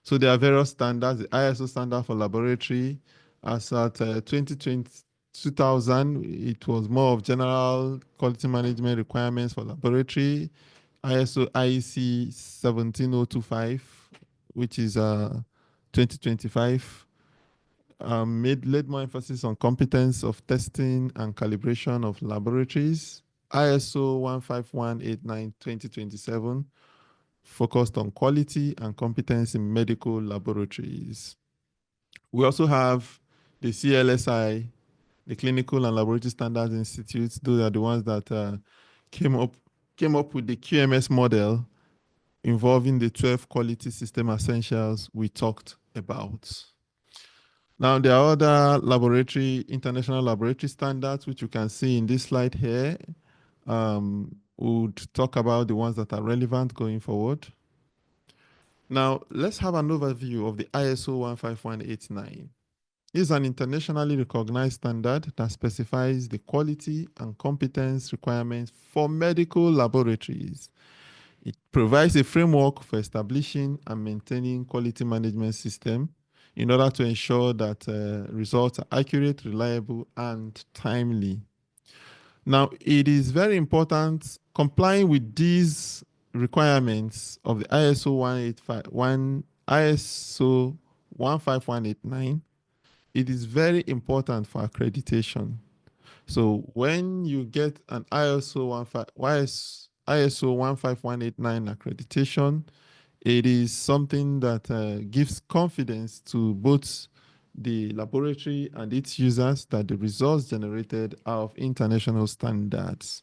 So there are various standards. The ISO standard for laboratory, as at 2020, 2000, it was more of general quality management requirements for laboratory. ISO IEC 17025, which is 2025, laid more emphasis on competence of testing and calibration of laboratories. ISO 15189 2027 focused on quality and competence in medical laboratories. We also have the CLSI, the Clinical and Laboratory Standards Institute. Those are the ones that came up with the QMS model involving the 12 quality system essentials we talked about. Now, there are other international laboratory standards, which you can see in this slide here. We'll talk about the ones that are relevant going forward. Now, let's have an overview of the ISO 15189. It is an internationally recognized standard that specifies the quality and competence requirements for medical laboratories. It provides a framework for establishing and maintaining quality management system in order to ensure that results are accurate, reliable, and timely. Now, it is very important complying with these requirements of the ISO 15189. It is very important for accreditation. So when you get an ISO 15189 accreditation, it is something that gives confidence to both the laboratory and its users that the results generated are of international standards.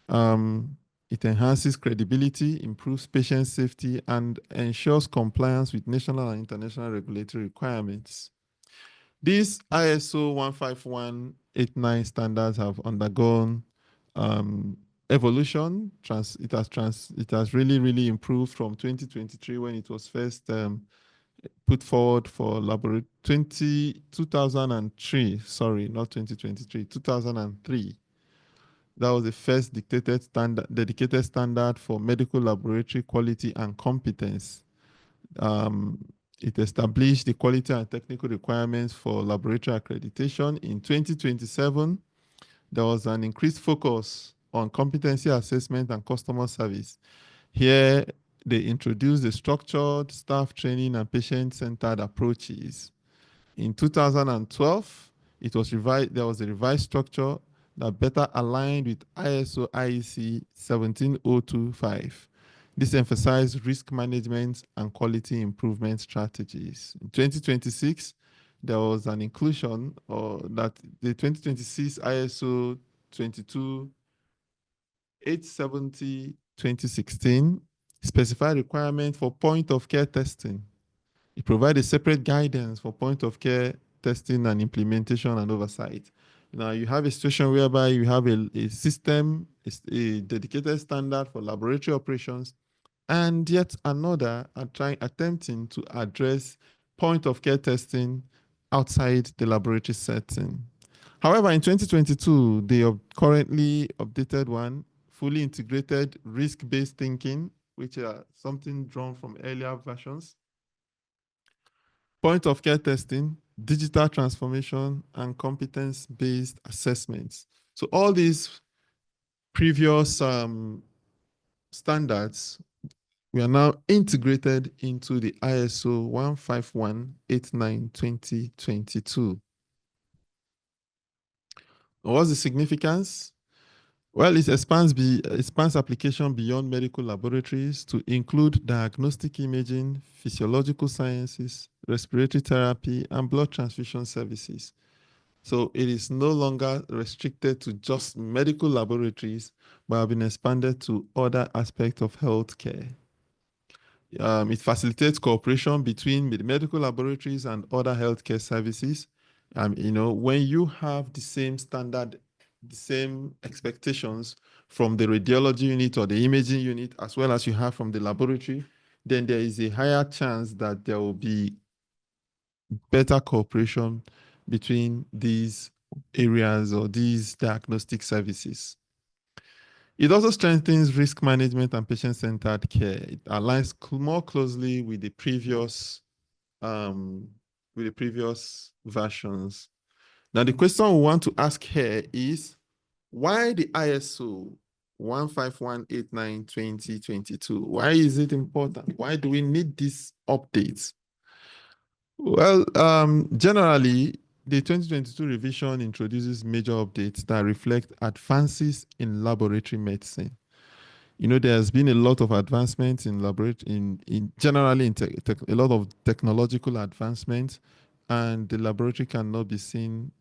It enhances credibility, improves patient safety, and ensures compliance with national and international regulatory requirements. These ISO 15189 standards have undergone evolution. It has really improved from 2023 when it was first put forward for laboratory 2003. Sorry, not 2023, 2003. That was the first dedicated standard for medical laboratory quality and competence. It established the quality and technical requirements for laboratory accreditation. In 2027, there was an increased focus on competency assessment and customer service. Here, they introduced the structured staff training and patient-centered approaches. In 2012, there was a revised structure that better aligned with ISO IEC 17025. This emphasized risk management and quality improvement strategies. In 2026, there was an inclusion that the 2026 ISO 22870 2016 specified requirement for point of care testing. It provides a separate guidance for point of care testing and implementation and oversight. Now you have a situation whereby you have a system, a dedicated standard for laboratory operations, and yet another attempting to address point of care testing outside the laboratory setting. However, in 2022, the currently updated one fully integrated risk-based thinking, which are something drawn from earlier versions, point of care testing, digital transformation, and competence-based assessments. So all these previous standards, we are now integrated into the ISO 15189 2022. What's the significance? Well, it expands application beyond medical laboratories to include diagnostic imaging, physiological sciences, respiratory therapy, and blood transfusion services. So it is no longer restricted to just medical laboratories, but have been expanded to other aspects of healthcare. It facilitates cooperation between the medical laboratories and other healthcare services. When you have the same standard, the same expectations from the radiology unit or the imaging unit, as well as you have from the laboratory, then there is a higher chance that there will be better cooperation between these areas or these diagnostic services. It also strengthens risk management and patient-centered care. It aligns more closely with the previous versions. Now, the question we want to ask here is, why the ISO 15189-2022. Why is it important? Why do we need these updates? Well, generally, the 2022 revision introduces major updates that reflect advances in laboratory medicine. You know, there's been a lot of advancements in laboratory, in generally in a lot of technological advancements, and the laboratory cannot be seen,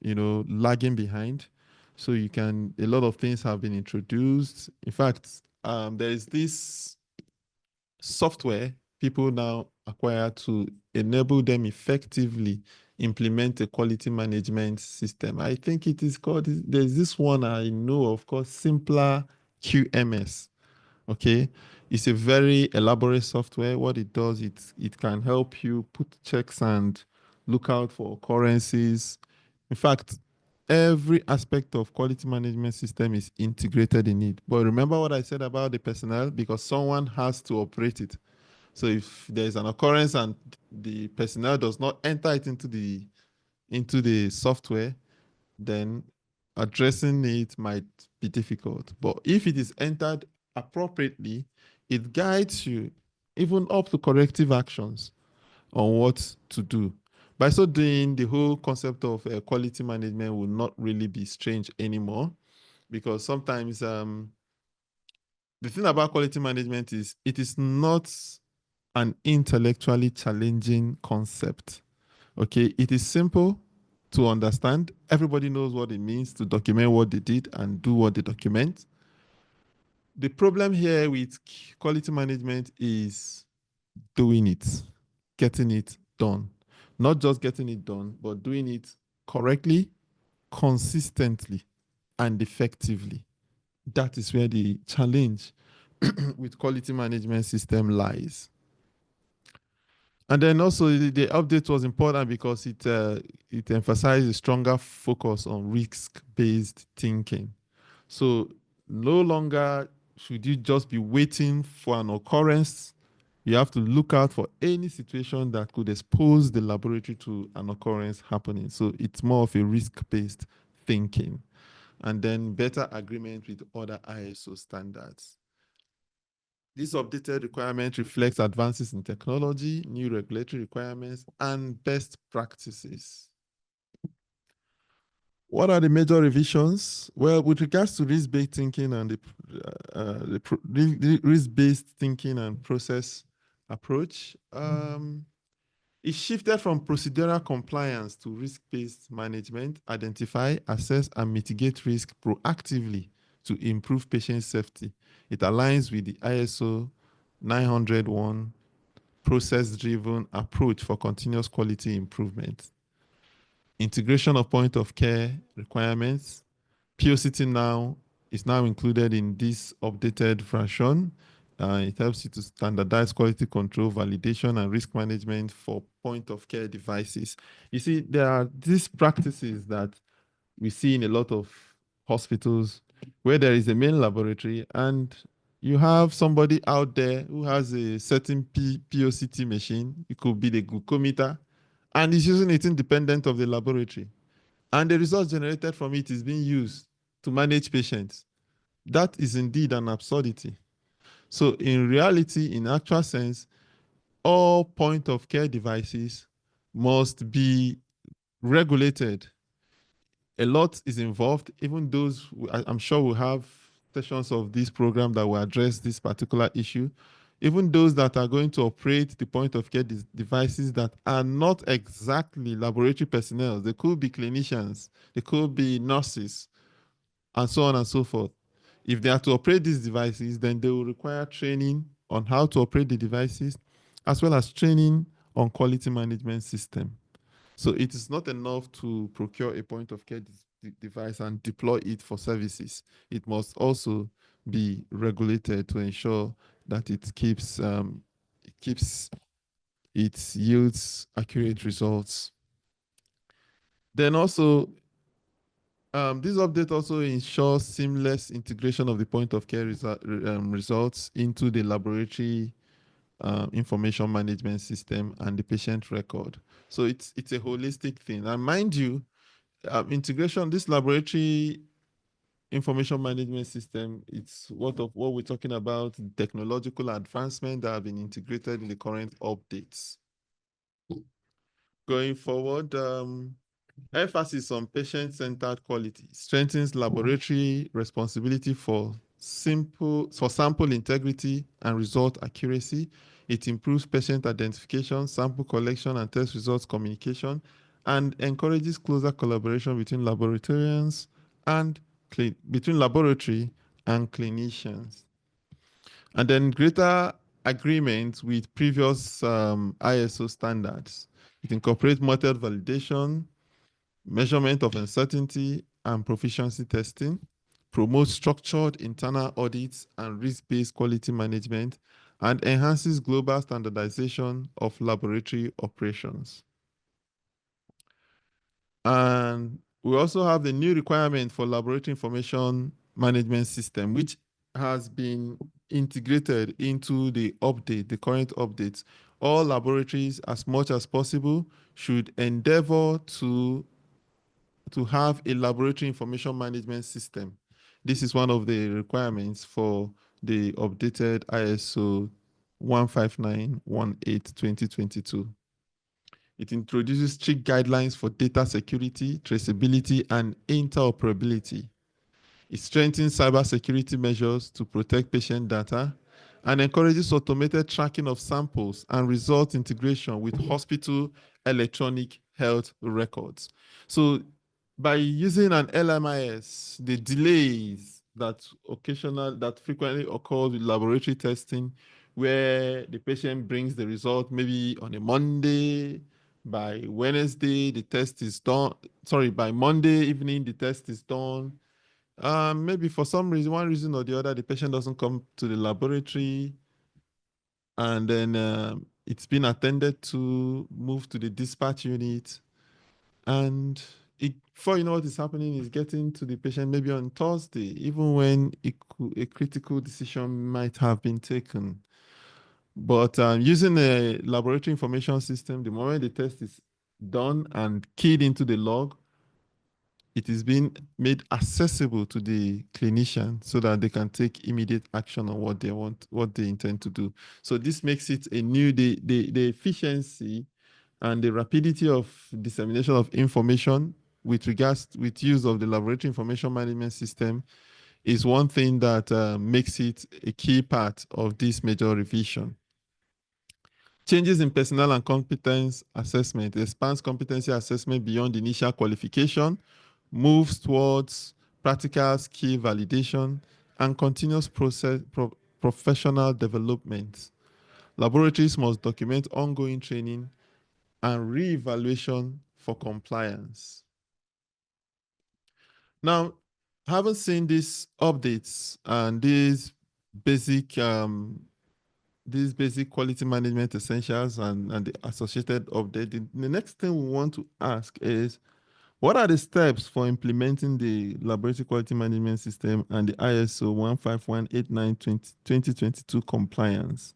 you know, lagging behind. So a lot of things have been introduced. In fact, there is this software people now acquire to enable them effectively implement a quality management system. I think it is called, there's this one I know of called Simpler QMS. Okay. It's a very elaborate software. What it does, it can help you put checks and look out for occurrences. In fact, every aspect of quality management system is integrated in it. But remember what I said about the personnel, because someone has to operate it. So if there's an occurrence and the personnel does not enter it into the software, then addressing it might be difficult. But if it is entered appropriately, it guides you even up to corrective actions on what to do. By so doing, the whole concept of quality management will not really be strange anymore, because sometimes the thing about quality management is it is not an intellectually challenging concept. Okay, it is simple to understand. Everybody knows what it means to document what they did and do what they document. The problem here with quality management is doing it, getting it done. Not just getting it done, but doing it correctly, consistently, and effectively. That is where the challenge with quality management system lies. And then also the update was important because it emphasized a stronger focus on risk-based thinking. So no longer should you just be waiting for an occurrence. You have to look out for any situation that could expose the laboratory to an occurrence happening. So it's more of a risk-based thinking. And then better agreement with other ISO standards. This updated requirement reflects advances in technology, new regulatory requirements, and best practices. What are the major revisions? Well, with regards to risk-based thinking and the risk-based thinking and process approach, it shifted from procedural compliance to risk-based management, identify, assess, and mitigate risk proactively to improve patient safety. It aligns with the ISO 901 process-driven approach for continuous quality improvement. Integration of point of care requirements. POCT now is now included in this updated version. It helps you to standardize quality control, validation, and risk management for point of care devices. You see, there are these practices that we see in a lot of hospitals where there is a main laboratory and you have somebody out there who has a certain POCT machine. It could be the glucometer, and is using it independent of the laboratory. And the results generated from it is being used to manage patients. That is indeed an absurdity. So in reality, in actual sense, all point of care devices must be regulated. A lot is involved. Even those, I'm sure we'll have sessions of this program that will address this particular issue. Even those that are going to operate the point of care devices that are not exactly laboratory personnel. They could be clinicians, they could be nurses, and so on and so forth. If they are to operate these devices, then they will require training on how to operate the devices, as well as training on quality management system. So it is not enough to procure a point of care device and deploy it for services. It must also be regulated to ensure that it keeps it yields accurate results. Then also, this update also ensures seamless integration of the point of care results into the laboratory information management system and the patient record. So it's a holistic thing. And mind you, integration, this laboratory information management system, it's what we're talking about, technological advancement that have been integrated in the current updates. Going forward, emphasis on patient-centered quality strengthens laboratory responsibility for sample integrity and result accuracy. It improves patient identification, sample collection, and test results communication, and encourages closer collaboration between laboratorians and between laboratory and clinicians. And then greater agreement with previous ISO standards. It incorporates method validation, measurement of uncertainty, and proficiency testing, promotes structured internal audits and risk-based quality management, and enhances global standardization of laboratory operations. And we also have the new requirement for laboratory information management system, which has been integrated into the update, the current updates. All laboratories, as much as possible, should endeavor to have a laboratory information management system. This is one of the requirements for the updated ISO 15918-2022. It introduces strict guidelines for data security, traceability, and interoperability. It strengthens cybersecurity measures to protect patient data and encourages automated tracking of samples and result integration with hospital electronic health records. So by using an LMIS, the delays that frequently occurs with laboratory testing, where the patient brings the result maybe on a Monday, by Wednesday the test is done. Sorry, by Monday evening the test is done. Maybe for some reason, one reason or the other, the patient doesn't come to the laboratory, and then it's been attended to, move to the dispatch unit, and before you know what is happening, is getting to the patient maybe on Thursday, even when a critical decision might have been taken. But using a laboratory information system, the moment the test is done and keyed into the log, it is being made accessible to the clinician so that they can take immediate action on what they want, what they intend to do. So this makes it a new, the efficiency and the rapidity of dissemination of information with use of the laboratory information management system is one thing that makes it a key part of this major revision. Changes in personnel and competence assessment expands competency assessment beyond initial qualification, moves towards practical skill validation, and continuous professional development. Laboratories must document ongoing training and re-evaluation for compliance. Now, having seen these updates and these basic quality management essentials and the associated update, the next thing we want to ask is, what are the steps for implementing the laboratory quality management system and the ISO 15189-2022 compliance?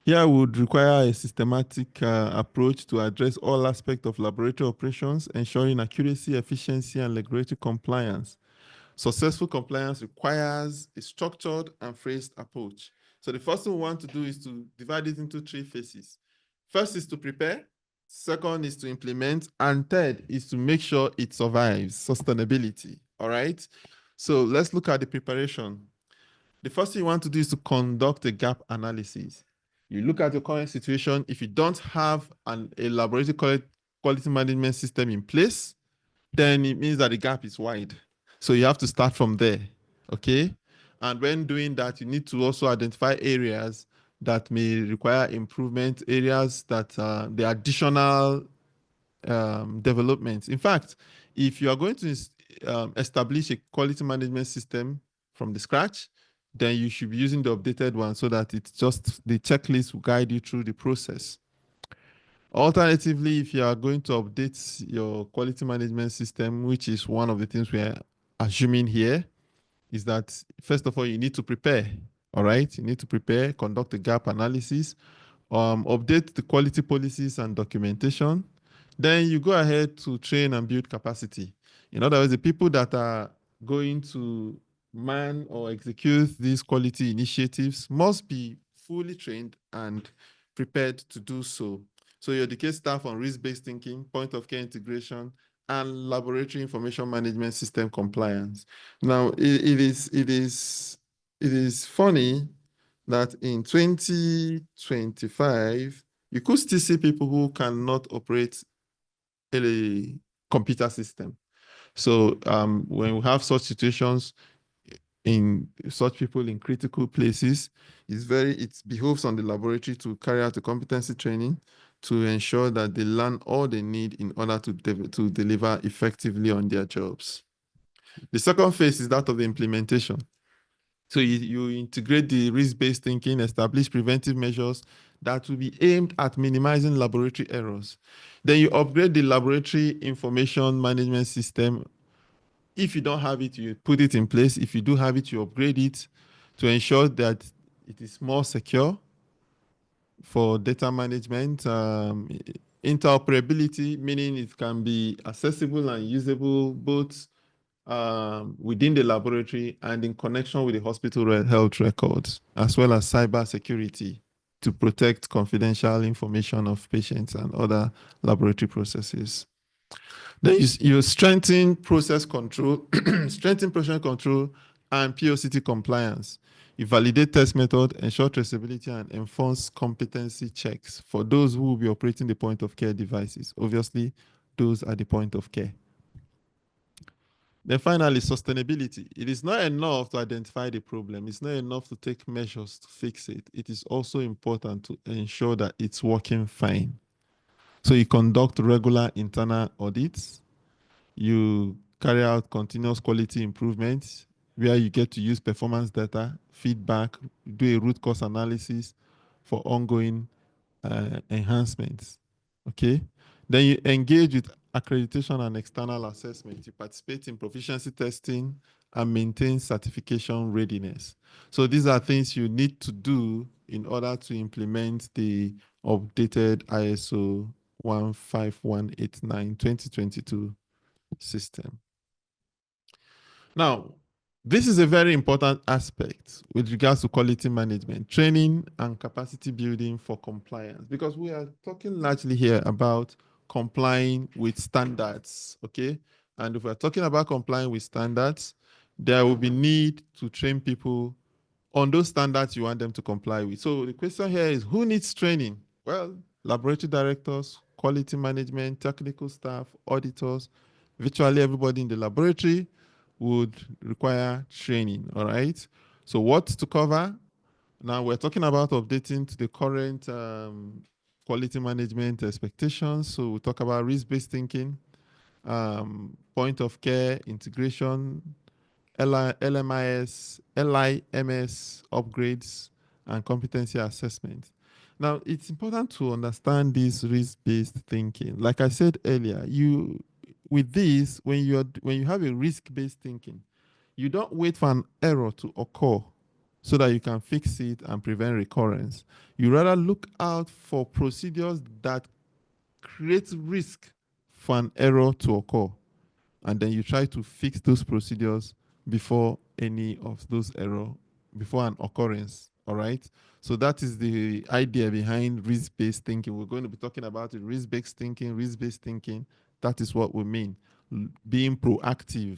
Here would require a systematic approach to address all aspects of laboratory operations, ensuring accuracy, efficiency, and regulatory compliance. Successful compliance requires a structured and phased approach. So the first thing we want to do is to divide it into 3 phases. First is to prepare, second is to implement, and third is to make sure it survives, sustainability, all right? So let's look at the preparation. The first thing you want to do is to conduct a gap analysis. You look at your current situation. If you don't have a laboratory quality management system in place, then it means that the gap is wide. So you have to start from there, okay? And when doing that, you need to also identify areas that may require improvement, areas that the additional developments. In fact, if you are going to establish a quality management system from the scratch, then you should be using the updated one so that it's just the checklist will guide you through the process. Alternatively, if you are going to update your quality management system, which is one of the things we are assuming here, is that first of all, you need to prepare. All right, you need to prepare, conduct a gap analysis, update the quality policies and documentation. Then you go ahead to train and build capacity. In other words, the people that are going to man or execute these quality initiatives must be fully trained and prepared to do so. So you educate staff on risk-based thinking, point of care integration, and laboratory information management system compliance. Now, it is funny that in 2025, you could still see people who cannot operate a computer system. So when we have such situations in such people in critical places, it behoves on the laboratory to carry out a competency training to ensure that they learn all they need in order to deliver effectively on their jobs. The second phase is that of the implementation. So you integrate the risk-based thinking, establish preventive measures that will be aimed at minimizing laboratory errors. Then you upgrade the laboratory information management system. If you don't have it, you put it in place. If you do have it, you upgrade it to ensure that it is more secure for data management. Interoperability, meaning it can be accessible and usable both within the laboratory and in connection with the hospital health records, as well as cyber security to protect confidential information of patients and other laboratory processes. Then you strengthen process control, strengthen process control and POCT compliance. You validate test method, ensure traceability, and enforce competency checks for those who will be operating the point of care devices. Obviously, those are the point of care. Then finally, sustainability. It is not enough to identify the problem. It's not enough to take measures to fix it. It is also important to ensure that it's working fine. So you conduct regular internal audits. You carry out continuous quality improvements where you get to use performance data, feedback, do a root cause analysis for ongoing enhancements. Okay. Then you engage with accreditation and external assessment. You participate in proficiency testing and maintain certification readiness. So these are things you need to do in order to implement the updated ISO 15189 2022 system. Now, this is a very important aspect with regards to quality management, training, and capacity building for compliance, because we are talking largely here about complying with standards, okay? And if we're talking about complying with standards, there will be need to train people on those standards you want them to comply with. So the question here is, who needs training? Well, laboratory directors, quality management, technical staff, auditors, virtually everybody in the laboratory would require training, all right? So what to cover? Now we're talking about updating to the current quality management expectations. So we'll talk about risk-based thinking, point of care integration, LIMS upgrades, and competency assessment. Now, it's important to understand this risk-based thinking. Like I said earlier, with this, when you have a risk-based thinking, you don't wait for an error to occur so that you can fix it and prevent recurrence. You rather look out for procedures that create risk for an error to occur, and then you try to fix those procedures before any of those error, before an occurrence. All right. So that is the idea behind risk-based thinking. We're going to be talking about it. Risk-based thinking, risk-based thinking. That is what we mean. Being proactive,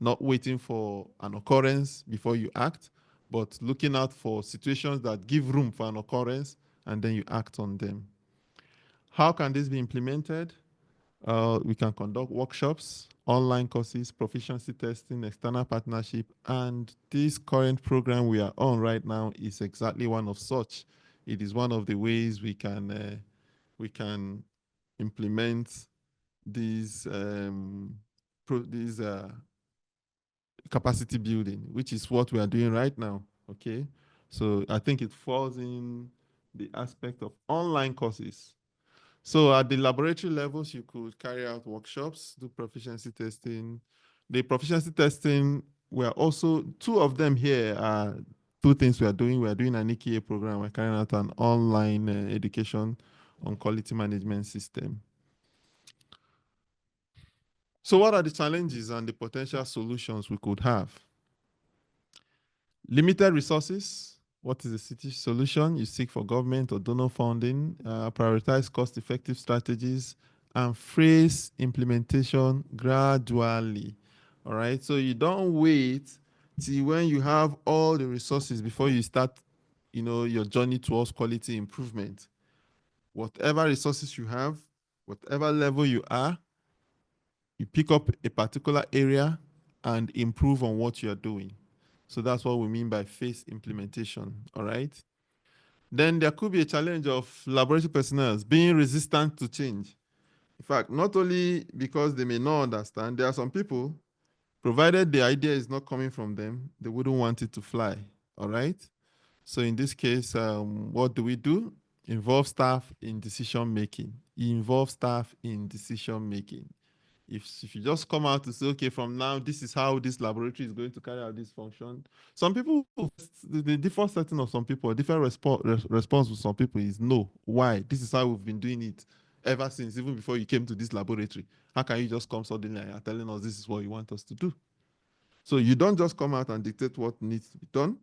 not waiting for an occurrence before you act, but looking out for situations that give room for an occurrence and then you act on them. How can this be implemented? We can conduct workshops, online courses, proficiency testing, external partnership, and this current program we are on right now is exactly one of such. It is one of the ways we can implement these capacity building, which is what we are doing right now. Okay, so I think it falls in the aspect of online courses. So at the laboratory levels, you could carry out workshops, do proficiency testing. The proficiency testing, we are also, two of them here are two things we are doing. We are doing an EKA program. We're carrying out an online education on quality management system. So what are the challenges and the potential solutions we could have? Limited resources. What is the city solution? You seek for government or donor funding, prioritize cost-effective strategies, and phase implementation gradually. All right. So you don't wait till when you have all the resources before you start, your journey towards quality improvement. Whatever resources you have, whatever level you are, you pick up a particular area and improve on what you're doing. So that's what we mean by phase implementation. All right. Then there could be a challenge of laboratory personnel being resistant to change. In fact, not only because they may not understand, there are some people, provided the idea is not coming from them, they wouldn't want it to fly. All right. So in this case, what do we do? Involve staff in decision making. Involve staff in decision making. If you just come out to say, okay, from now, this is how this laboratory is going to carry out this function. Some people, the default setting of some people, different response with some people is no. Why? This is how we've been doing it ever since, even before you came to this laboratory. How can you just come suddenly and you're telling us this is what you want us to do? So you don't just come out and dictate what needs to be done.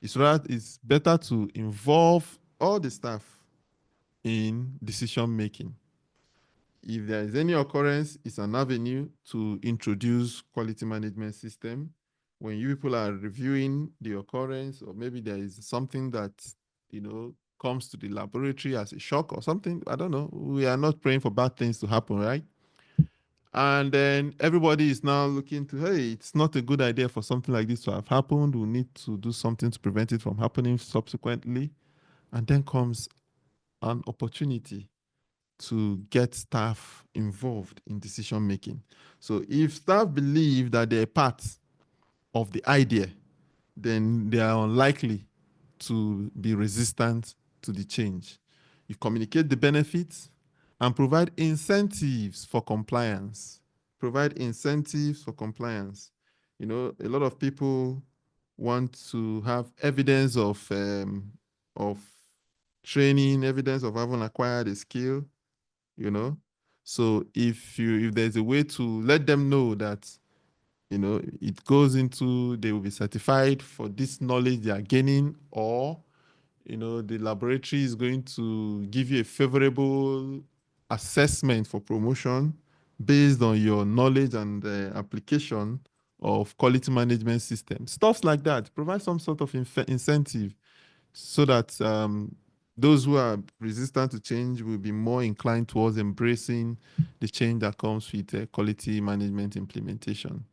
It's better to involve all the staff in decision making. If there is any occurrence, it's an avenue to introduce quality management system. When you people are reviewing the occurrence, or maybe there is something that, comes to the laboratory as a shock or something, I don't know. We are not praying for bad things to happen, right? And then everybody is now looking to, hey, it's not a good idea for something like this to have happened. We need to do something to prevent it from happening subsequently. And then comes an opportunity to get staff involved in decision making. So if staff believe that they're part of the idea, then they are unlikely to be resistant to the change. You communicate the benefits and provide incentives for compliance. Provide incentives for compliance. A lot of people want to have evidence of training, evidence of having acquired a skill, you know. So if there's a way to let them know that, it goes into, they will be certified for this knowledge they are gaining, or, the laboratory is going to give you a favorable assessment for promotion based on your knowledge and application of quality management systems. Stuff like that. Provide some sort of incentive so that those who are resistant to change will be more inclined towards embracing the change that comes with quality management implementation.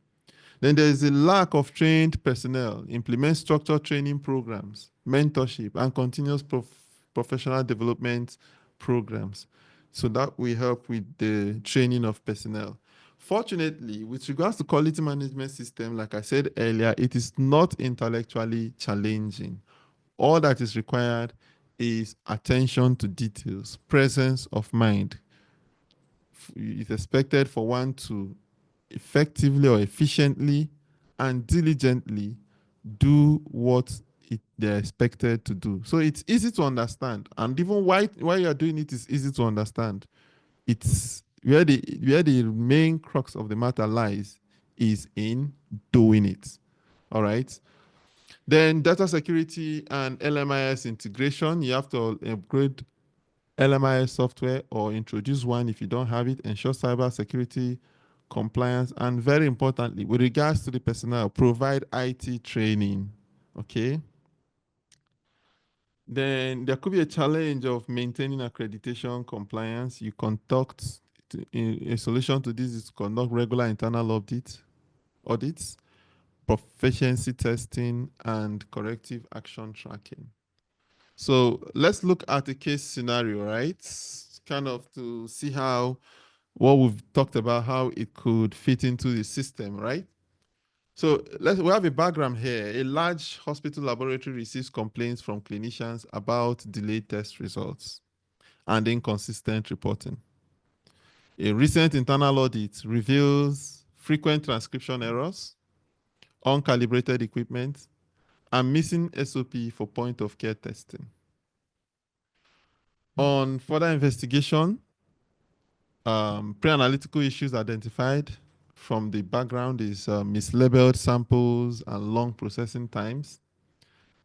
Then there is a lack of trained personnel. Implement structured training programs, mentorship, and continuous professional development programs. So that will help with the training of personnel. Fortunately, with regards to quality management system, like I said earlier, it is not intellectually challenging. All that is required is attention to details, presence of mind. It's expected for one to effectively or efficiently and diligently do what they're expected to do. So it's easy to understand. And even why you're doing it is easy to understand. It's where the main crux of the matter lies is in doing it. All right. Then data security and LMIS integration. You have to upgrade LMIS software or introduce one if you don't have it. Ensure cyber security compliance, and very importantly, with regards to the personnel, provide IT training. Okay. Then there could be a challenge of maintaining accreditation compliance. You conduct a solution to this is to conduct regular internal audits, proficiency testing, and corrective action tracking. So let's look at a case scenario, right? Kind of to see how what we've talked about, how it could fit into the system, right? So we have a background here. A large hospital laboratory receives complaints from clinicians about delayed test results and inconsistent reporting. A recent internal audit reveals frequent transcription errors, uncalibrated equipment, and missing SOP for point of care testing. On further investigation, pre-analytical issues identified, from the background is mislabeled samples and long processing times.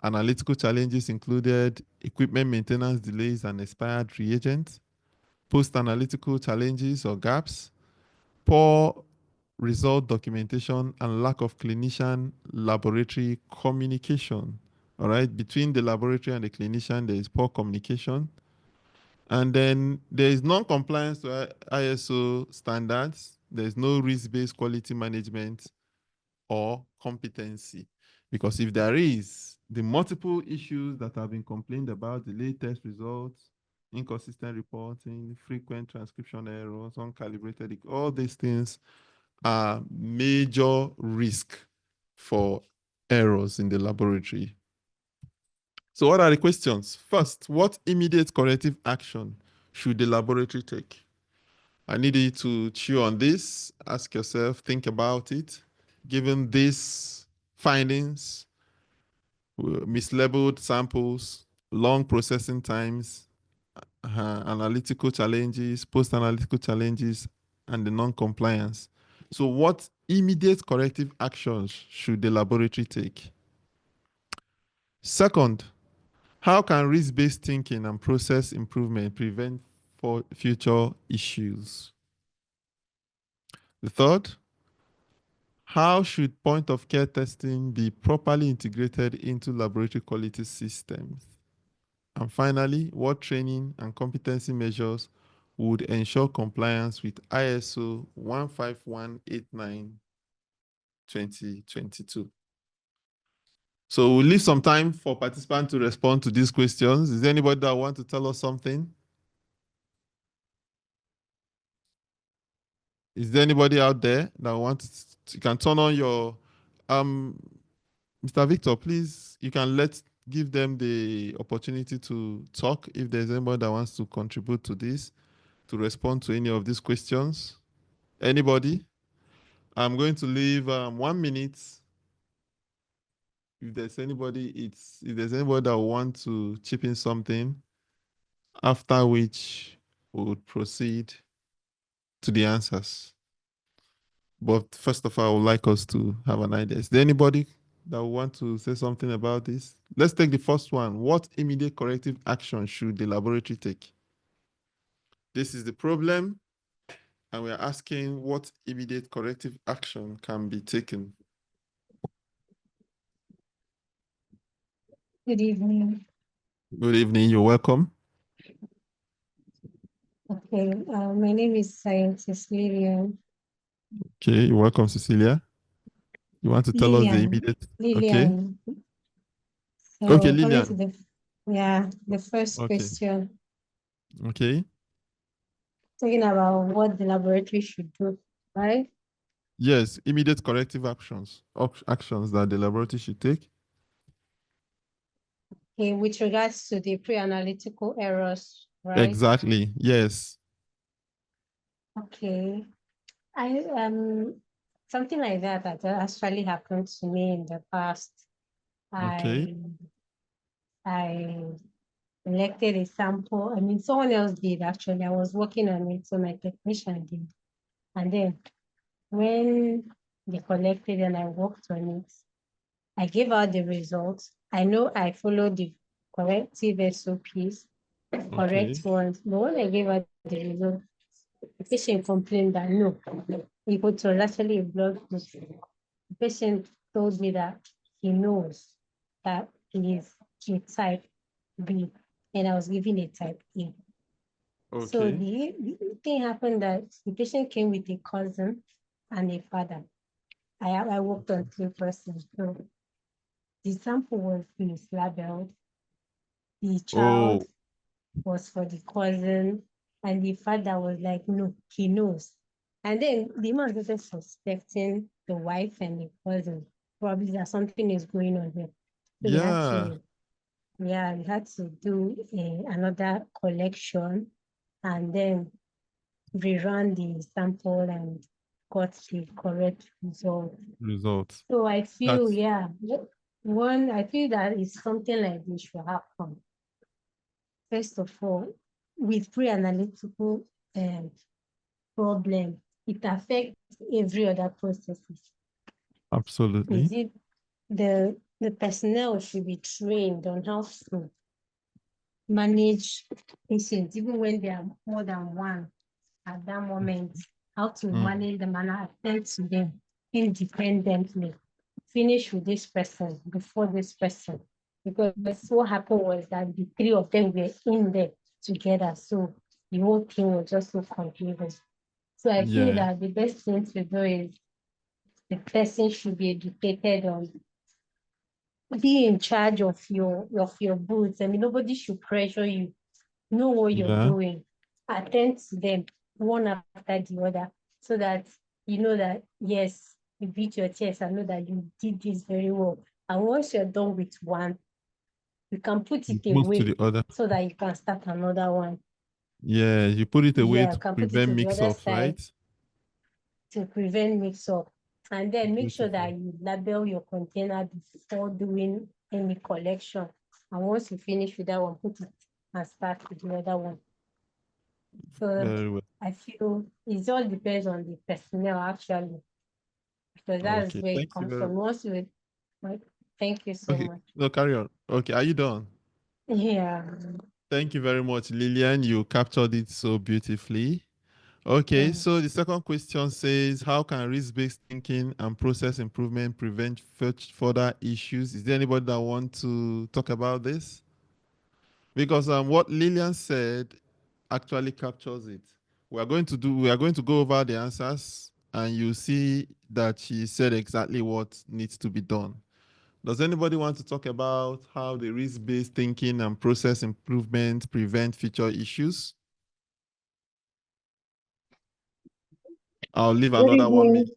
Analytical challenges included equipment maintenance delays and expired reagents, post-analytical challenges or gaps, poor result documentation, and lack of clinician laboratory communication. All right, between the laboratory and the clinician, there is poor communication. And then there is non-compliance to ISO standards. There is no risk-based quality management or competency. Because if there is, the multiple issues that have been complained about, delayed test results, inconsistent reporting, frequent transcription errors, uncalibrated, all these things are major risk for errors in the laboratory. So what are the questions? First, what immediate corrective action should the laboratory take? I need you to chew on this, ask yourself, think about it. Given these findings, mislabeled samples, long processing times, analytical challenges, post-analytical challenges, and the non-compliance. So what immediate corrective actions should the laboratory take? Second, how can risk-based thinking and process improvement prevent for future issues? The third, how should point-of-care testing be properly integrated into laboratory quality systems? And finally, what training and competency measures would ensure compliance with ISO 15189-2022? So we'll leave some time for participants to respond to these questions. Is there anybody that wants to tell us something? Is there anybody out there that wants to, you can turn on your, Mr. Victor, please, you can give them the opportunity to talk if there's anybody that wants to contribute to this, to respond to any of these questions. Anybody? I'm going to leave 1 minute. If there's anybody, if there's anybody that wants to chip in something, after which we would proceed to the answers. But first of all, I would like us to have an idea. Is there anybody that would want to say something about this? Let's take the first one. What immediate corrective action should the laboratory take? This is the problem, and we're asking what immediate corrective action can be taken. Good evening. Good evening, you're welcome. Okay, my name is Scientist Lillian. Okay, you're welcome, Cecilia. You want to tell us the immediate? Lillian. Okay. So Okay, coming Lillian. to the first question. Okay. Talking about what the laboratory should do, right? Yes, immediate corrective actions that the laboratory should take. Okay, with regards to the pre-analytical errors, right? Exactly, yes. Okay. Something like that actually happened to me in the past. Okay. I collected a sample. I mean, someone else did actually. I was working on it, so my technician did. And then when they collected and I worked on it, I gave out the results. I know I followed the corrective SOPs, correct ones. But when I gave out the results, the patient complained that no, it was actually a blood group. The patient told me that he knows that he is a type B, and I was giving a type A. Okay. So the thing happened that the patient came with a cousin and a father. I worked on 3 persons. So the sample was mislabeled. The child was for the cousin, and the father was like, no, he knows. And then the man started suspecting the wife and the cousin. Probably that something is going on here. So we had to do another collection and then rerun the sample and got the correct result. So I feel, I feel that it's something like this should happen. First of all, with pre-analytical problem, it affects every other processes. Absolutely. Is it the personnel should be trained on how to manage patients, even when there are more than one at that moment, how to manage them and attend to them independently. Finish with this person before this person. Because what happened was that the three of them were in there together. So the whole thing was just so confusing. So I feel Yeah. that the best thing to do is the person should be educated on be in charge of your boots. I mean, nobody should pressure you. Know what you're Yeah. doing. Attend to them one after the other, so that you know that yes, you beat your chest and know that you did this very well. And once you're done with one, you can put it Move to the away other. so that you can start another one. Yeah, you put it away Yeah, to you can put it prevent to the other mix-ups, side right? to prevent mix-up. And then make sure Beautiful. that you label your container before doing any collection. And once you finish with that one, put it and start with the other one. So Very well. I feel it all depends on the personnel actually, because that's Okay. where it Thank you comes very from. much. Once you, right? Thank you so Okay. much. No, carry on. Okay. Are you done? Yeah. Thank you very much, Lillian. You captured it so beautifully. Okay, Mm. so the second question says, how can risk-based thinking and process improvement prevent further issues? Is there anybody that want to talk about this? Because what Lillian said actually captures it. We are going to go over the answers, and you see that she said exactly what needs to be done. Does anybody want to talk about how the risk-based thinking and process improvement prevent future issues? I'll leave Good another 1 minute. evening.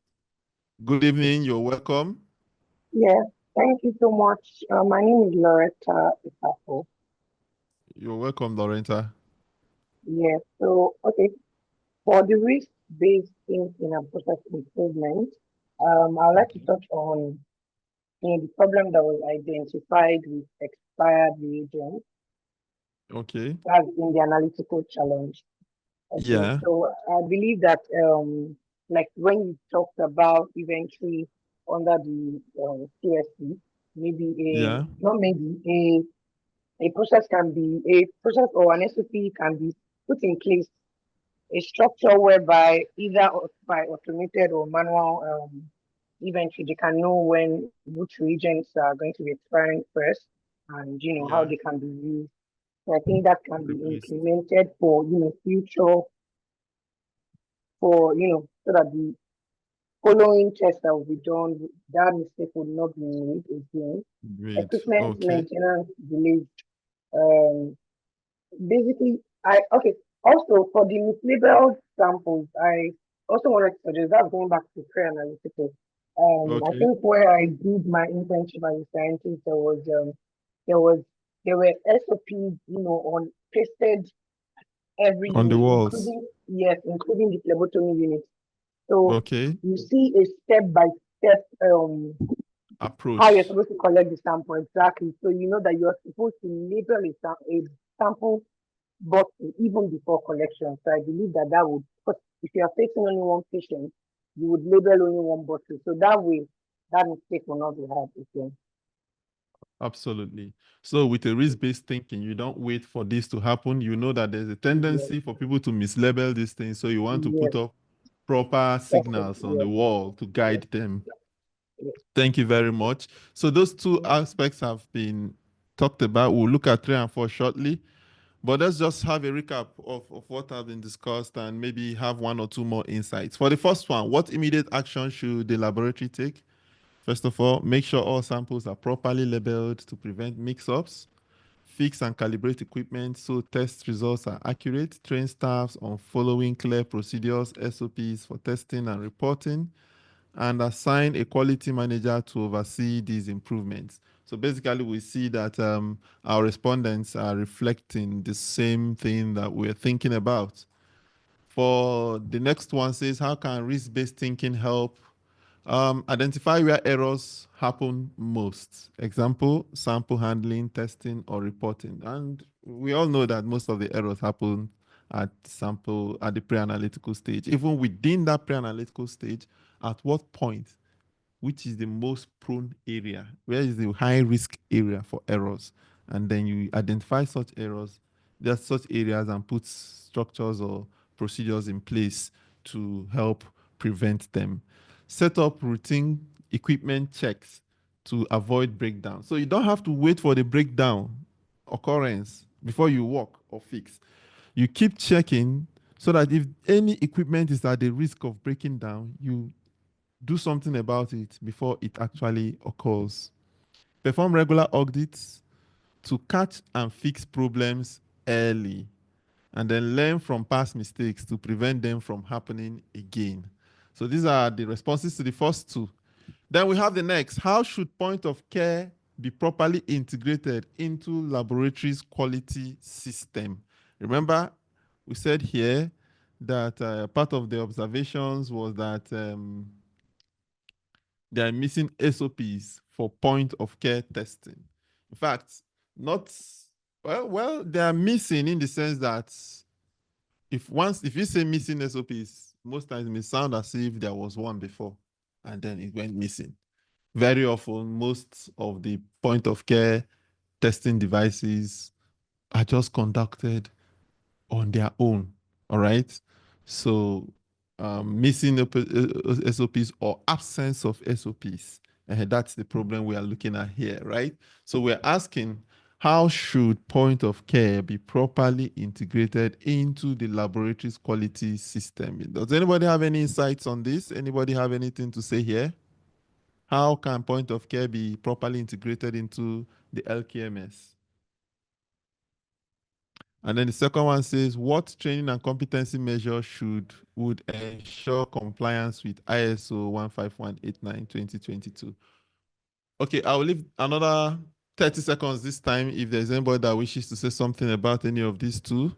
Good evening. You're welcome. Yes, thank you so much. My name is Loretta Isafo. You're welcome, Lorenta. Yes, so, okay, for the risk-based thinking and process improvement, I'd like to Okay. touch on the problem that was identified with expired reagents. Okay. That's been the analytical challenge. Okay, Yeah. so I believe that, like when you talked about inventory under the CSC, maybe Yeah. not maybe, a process can be a process or an SOP can be put in place, a structure whereby either by automated or manual inventory, they can know when which reagents are going to be expiring first and how Yeah. they can be used. So I think that can be Replaced. implemented for future for so that the following tests that will be done, that mistake would not be made again. Great. Equipment Okay. maintenance delays. Um, Basically, I okay. Also, for the mislabeled samples, I also wanted to suggest that going back to pre-analytical. I Okay. think where I did my internship as a scientist, there was there were SOPs, on pasted On the everywhere, walls. including the phlebotomy unit. So Okay. you see a step by step how you're Approach. supposed to collect the sample exactly. So you know that you're supposed to label a sample bottle even before collection. So I believe that that would, because if you are facing only one patient, you would label only one bottle. So that way, that mistake will not be had again. Absolutely. So with a risk-based thinking, you don't wait for this to happen. You know that there's a Yes, tendency for people to mislabel these things. So you want to yes, put up proper perfect. signals on the Yes, wall to yes, guide them. yes. Thank you very much. So those two Yes. aspects have been talked about. We'll look at 3 and 4 shortly. But let's just have a recap of what have been discussed and maybe have 1 or 2 more insights. For the first one, what immediate action should the laboratory take? First of all, make sure all samples are properly labeled to prevent mix-ups. Fix and calibrate equipment so test results are accurate. Train staffs on following clear procedures, SOPs for testing and reporting, and assign a quality manager to oversee these improvements. So basically, we see that our respondents are reflecting the same thing that we're thinking about. For the next one says, how can risk-based thinking help identify where errors happen most? Example, sample handling, testing, or reporting. And we all know that most of the errors happen at the pre-analytical stage. Even within that pre-analytical stage, at what point, which is the most prone area, where is the high risk area for errors, and then you identify such errors, there's such areas, and put structures or procedures in place to help prevent them. Set up routine equipment checks to avoid breakdown. So you don't have to wait for the breakdown occurrence before you work or fix. You keep checking so that if any equipment is at the risk of breaking down, you do something about it before it actually occurs. Perform regular audits to catch and fix problems early, and then learn from past mistakes to prevent them from happening again. So these are the responses to the first two. Then we have the next. How should point of care be properly integrated into laboratory's quality system? Remember, we said here that part of the observations was that they are missing SOPs for point of care testing. In fact, not well, they are missing in the sense that if you say missing SOPs, most times it may sound as if there was one before and then it went missing. Very often, most of the point of care testing devices are just conducted on their own. All right. So missing SOPs or absence of SOPs. That's the problem we are looking at here, right? So we're asking, how should point of care be properly integrated into the laboratory's quality system? Does anybody have any insights on this? Anybody have anything to say here? How can point of care be properly integrated into the LQMS? And then the second one says, what training and competency measures would ensure compliance with ISO 15189-2022? Okay, I'll leave another 30 seconds this time if there's anybody that wishes to say something about any of these two.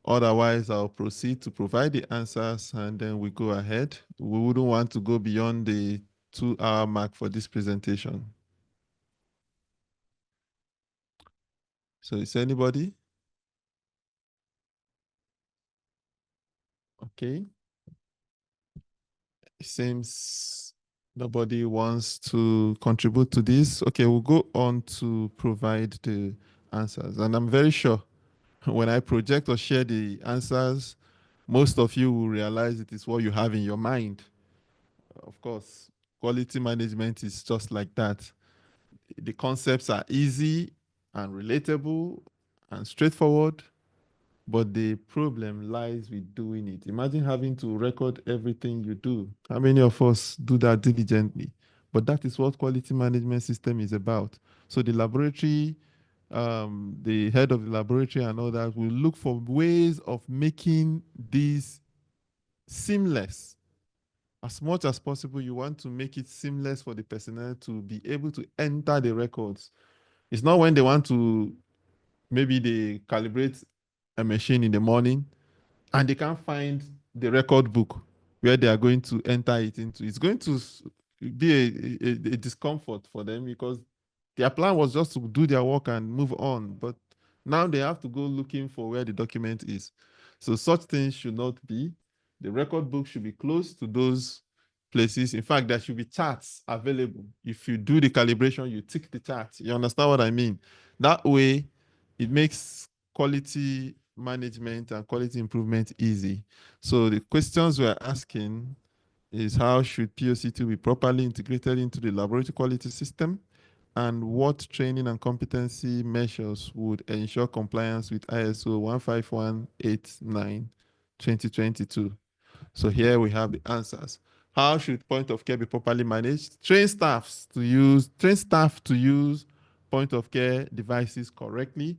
Otherwise, I'll proceed to provide the answers and then we go ahead. We wouldn't want to go beyond the 2-hour mark for this presentation. So is anybody? Okay. It seems nobody wants to contribute to this. Okay, we'll go on to provide the answers. And I'm very sure when I project or share the answers, most of you will realize it is what you have in your mind. Of course, quality management is just like that. The concepts are easy and relatable and straightforward, but the problem lies with doing it. Imagine having to record everything you do. How many of us do that diligently? But that is what quality management system is about. So the laboratory, the head of the laboratory and all that will look for ways of making these seamless. As much as possible, you want to make it seamless for the personnel to be able to enter the records. It's not when they want to, maybe they calibrate a machine in the morning and they can't find the record book where they are going to enter it into. It's going to be a discomfort for them because their plan was just to do their work and move on. But now they have to go looking for where the document is. So such things should not be. The record book should be close to those places. In fact, there should be charts available. If you do the calibration, you tick the chart. You understand what I mean? That way, it makes quality management and quality improvement easy. So the questions we're asking is, how should POC2 be properly integrated into the laboratory quality system? And what training and competency measures would ensure compliance with ISO 15189-2022? So here we have the answers. How should point of care be properly managed? Train staff to use point of care devices correctly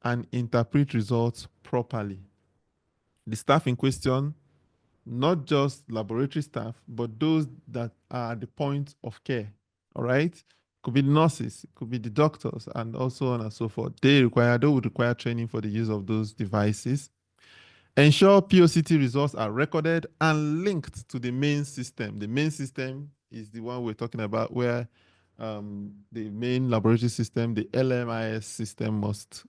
and interpret results properly. The staff in question, not just laboratory staff, but those that are at the point of care. All right. Could be the nurses, could be the doctors, and also on and so forth. They would require training for the use of those devices. Ensure POCT results are recorded and linked to the main system. The main system is the one we're talking about, where the main laboratory system, the LMIS system, must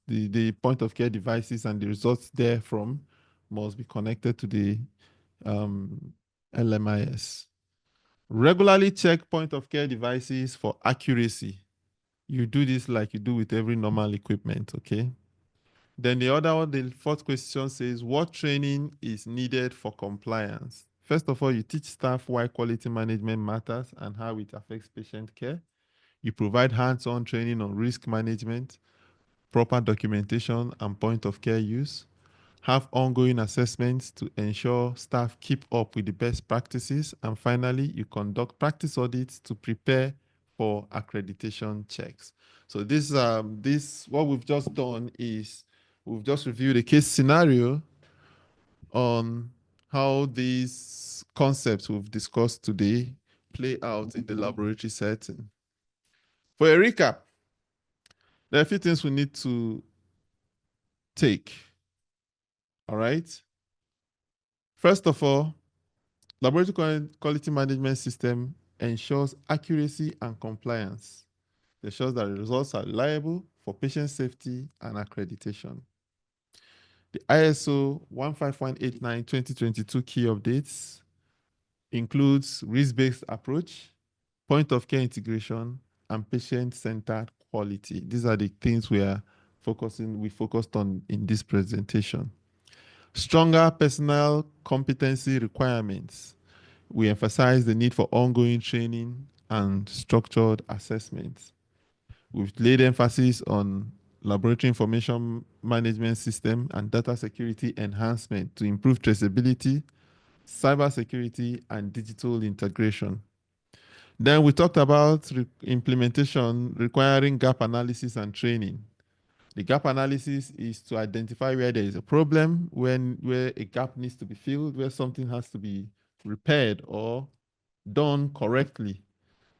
the point of care devices and the results therefrom must be connected to the LMIS. Regularly check point of care devices for accuracy. You do this like you do with every normal equipment, okay? Then the other one, the fourth question says, what training is needed for compliance? First of all, you teach staff why quality management matters and how it affects patient care. You provide hands-on training on risk management, proper documentation, and point of care use. Have ongoing assessments to ensure staff keep up with the best practices. And finally, you conduct practice audits to prepare for accreditation checks. So what we've just done is we've just reviewed a case scenario on how these concepts we've discussed today play out in the laboratory setting. For a recap, there are a few things we need to take. All right. First of all, laboratory quality management system ensures accuracy and compliance. It ensures that the results are reliable for patient safety and accreditation. The ISO 15189-2022 key updates includes risk-based approach, point of care integration, and patient-centered quality. These are the things we focused on in this presentation. Stronger personnel competency requirements. We emphasize the need for ongoing training and structured assessments. We've laid emphasis on laboratory information management system and data security enhancement to improve traceability, cybersecurity, and digital integration. Then we talked about implementation requiring gap analysis and training. The gap analysis is to identify where there is a problem, where a gap needs to be filled, where something has to be repaired or done correctly.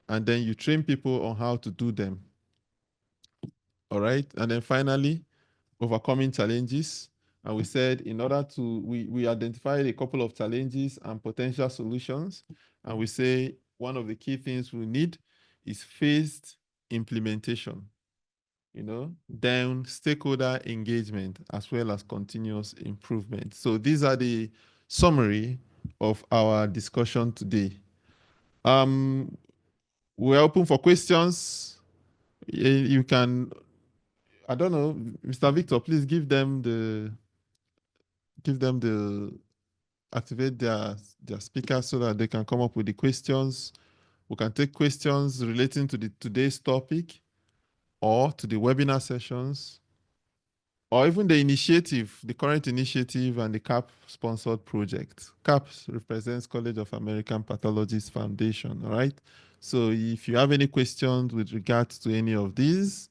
And then you train people on how to do them. All right. And then finally, overcoming challenges. And we said in order to, we identified a couple of challenges and potential solutions. And we say one of the key things we need is phased implementation. Then stakeholder engagement as well as continuous improvement. So these are the summary of our discussion today. We're open for questions. You can, I don't know, Mr. Victor, please activate their speaker so that they can come up with the questions. We can take questions relating to today's topic or to the webinar sessions, or even the initiative, the current initiative and the CAP sponsored project. CAP represents College of American Pathologists Foundation, all right? So if you have any questions with regards to any of these,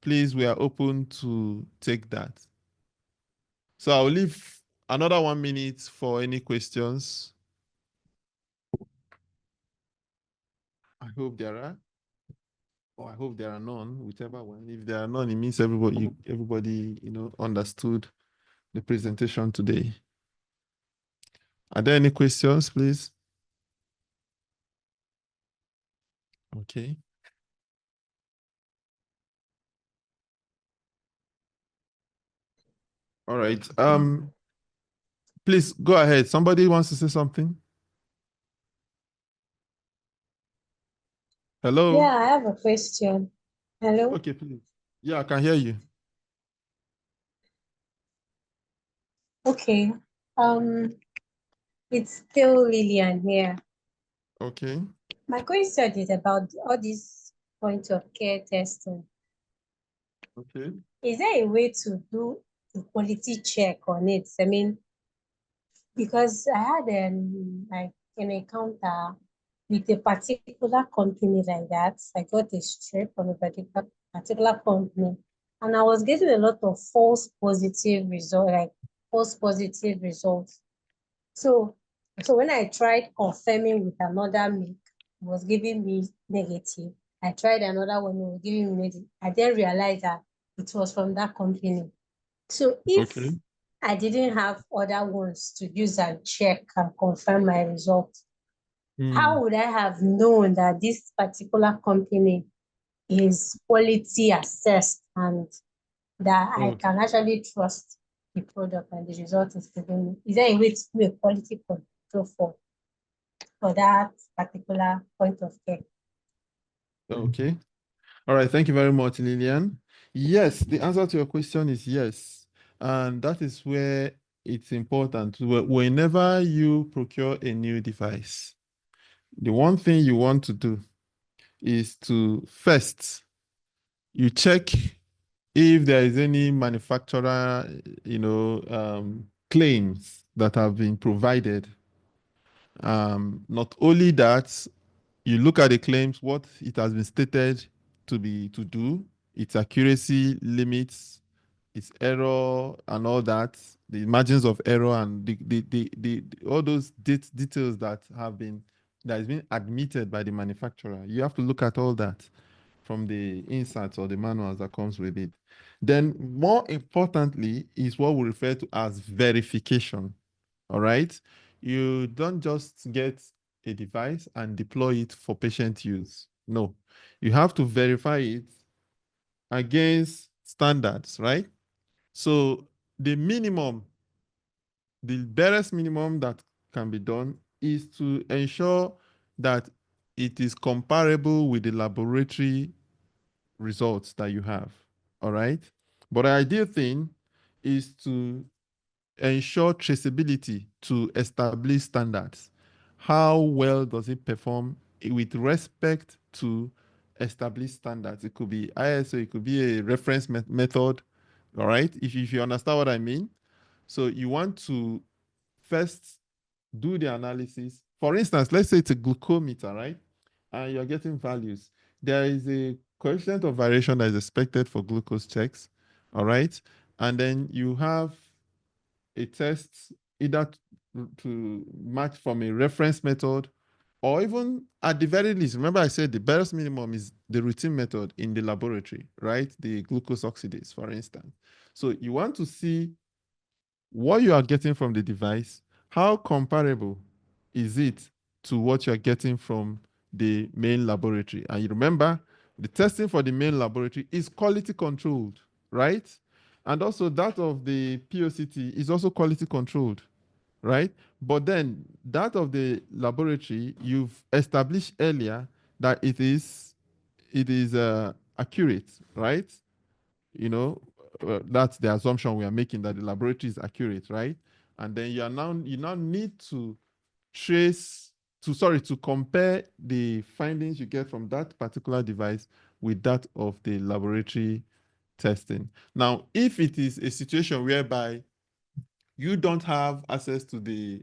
please, we are open to take that. So I'll leave another 1 minute for any questions. I hope there are. Or I hope there are none, whichever one. If there are none, it means everybody understood the presentation today. Are there any questions, please? Okay. All right. Please go ahead. Somebody wants to say something? Hello? Yeah, I have a question. Hello? Okay, please. Yeah, I can hear you. Okay. It's still Lillian here. Okay. My question is about all this point of care testing. Okay. Is there a way to do a quality check on it? I mean, because I had like an encounter with a particular company like that. I got a strip from a particular company, and I was getting a lot of false positive results. So when I tried confirming with another make, it was giving me negative. I tried another one, it was giving me negative. I then realized that it was from that company. So if I didn't have other ones to use and check and confirm my results, how would I have known that this particular company is quality assessed and that I Okay. can actually trust the product and the result is giving me? Is there a way to do a quality control for that particular point of care? Okay. All right. Thank you very much, Lillian. Yes, the answer to your question is yes. And that is where it's important. Whenever you procure a new device, the one thing you want to do is to first, you check if there is any manufacturer, claims that have been provided. Not only that, you look at the claims, what it has been stated to do, its accuracy limits, its error and all that, the margins of error and all those details that has been admitted by the manufacturer. You have to look at all that from the inserts or the manuals that comes with it. Then more importantly is what we refer to as verification. All right. You don't just get a device and deploy it for patient use. No, you have to verify it against standards, right? So the barest minimum that can be done is to ensure that it is comparable with the laboratory results that you have. All right. But the ideal thing is to ensure traceability to establish standards. How well does it perform with respect to established standards? It could be ISO, it could be a reference method. All right. If you understand what I mean. So you want to first do the analysis. For instance, let's say it's a glucometer, right? And you're getting values. There is a coefficient of variation that is expected for glucose checks, all right? And then you have a test either to match from a reference method or even at the very least, remember I said the barest minimum is the routine method in the laboratory, right? The glucose oxidase, for instance. So you want to see what you are getting from the device, how comparable is it to what you're getting from the main laboratory? And you remember, the testing for the main laboratory is quality controlled, right? And also that of the POCT is also quality controlled, right? But then that of the laboratory, you've established earlier that it is accurate, right? That's the assumption we are making, that the laboratory is accurate, right? And then you now need to to compare the findings you get from that particular device with that of the laboratory testing. Now, if it is a situation whereby you don't have access to the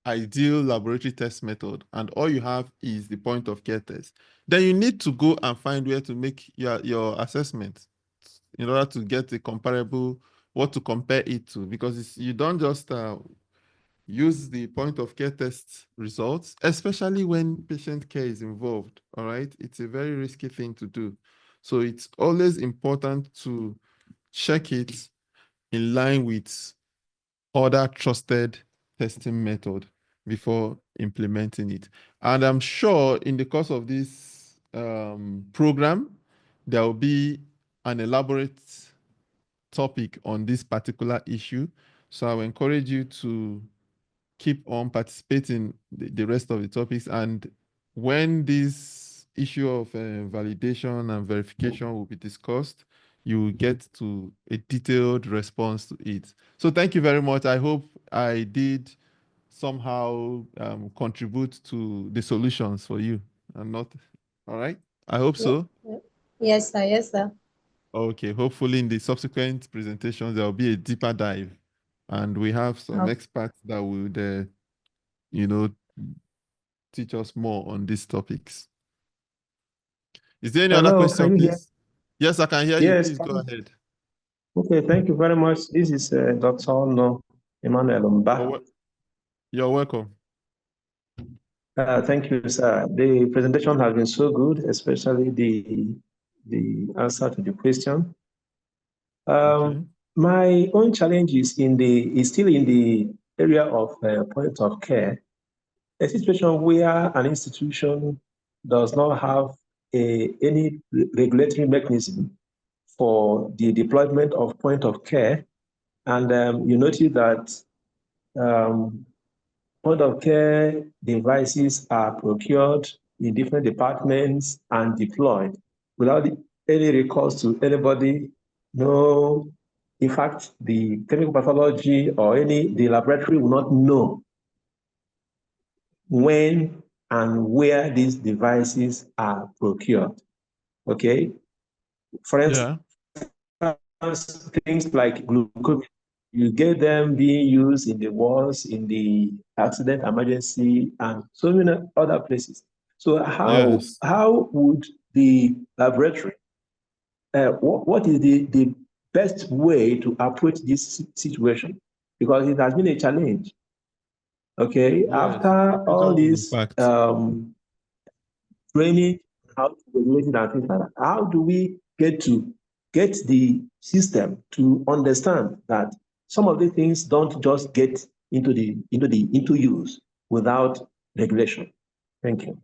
ideal laboratory test method and all you have is the point of care test, then you need to go and find where to make your assessment in order to get a comparable, what to compare it to, because you don't just use the point of care test results, especially when patient care is involved. All right, it's a very risky thing to do. So it's always important to check it in line with other trusted testing method before implementing it. And I'm sure in the course of this program, there will be an elaborate topic on this particular issue. So I will encourage you to keep on participating the rest of the topics. And when this issue of validation and verification will be discussed, you will get to a detailed response to it. So thank you very much. I hope I did somehow contribute to the solutions for you. I'm not, all right? I hope so. Yes, sir. Yes, sir. Okay, hopefully in the subsequent presentations, there will be a deeper dive. And we have some experts that would, teach us more on these topics. Is there any other question, please? Yes, I can hear you. Please go ahead. Okay, thank you very much. This is Dr. No Emmanuel Mba. You're welcome. Thank you, sir. The presentation has been so good, especially the answer to the question. Okay. My own challenge is still in the area of point of care. A situation where an institution does not have any regulatory mechanism for the deployment of point of care. And you notice that point of care devices are procured in different departments and deployed without any recourse to anybody. No, in fact, the clinical pathology or the laboratory will not know when and where these devices are procured. Okay. For instance, things like glucometer, you get them being used in the wars, in the accident emergency, and so many other places. So how would the laboratory, what is the best way to approach this situation? Because it has been a challenge. Okay, Yes, after all this training, how to regulate it and things like that, how do we get the system to understand that some of the things don't just get into use without regulation? Thank you.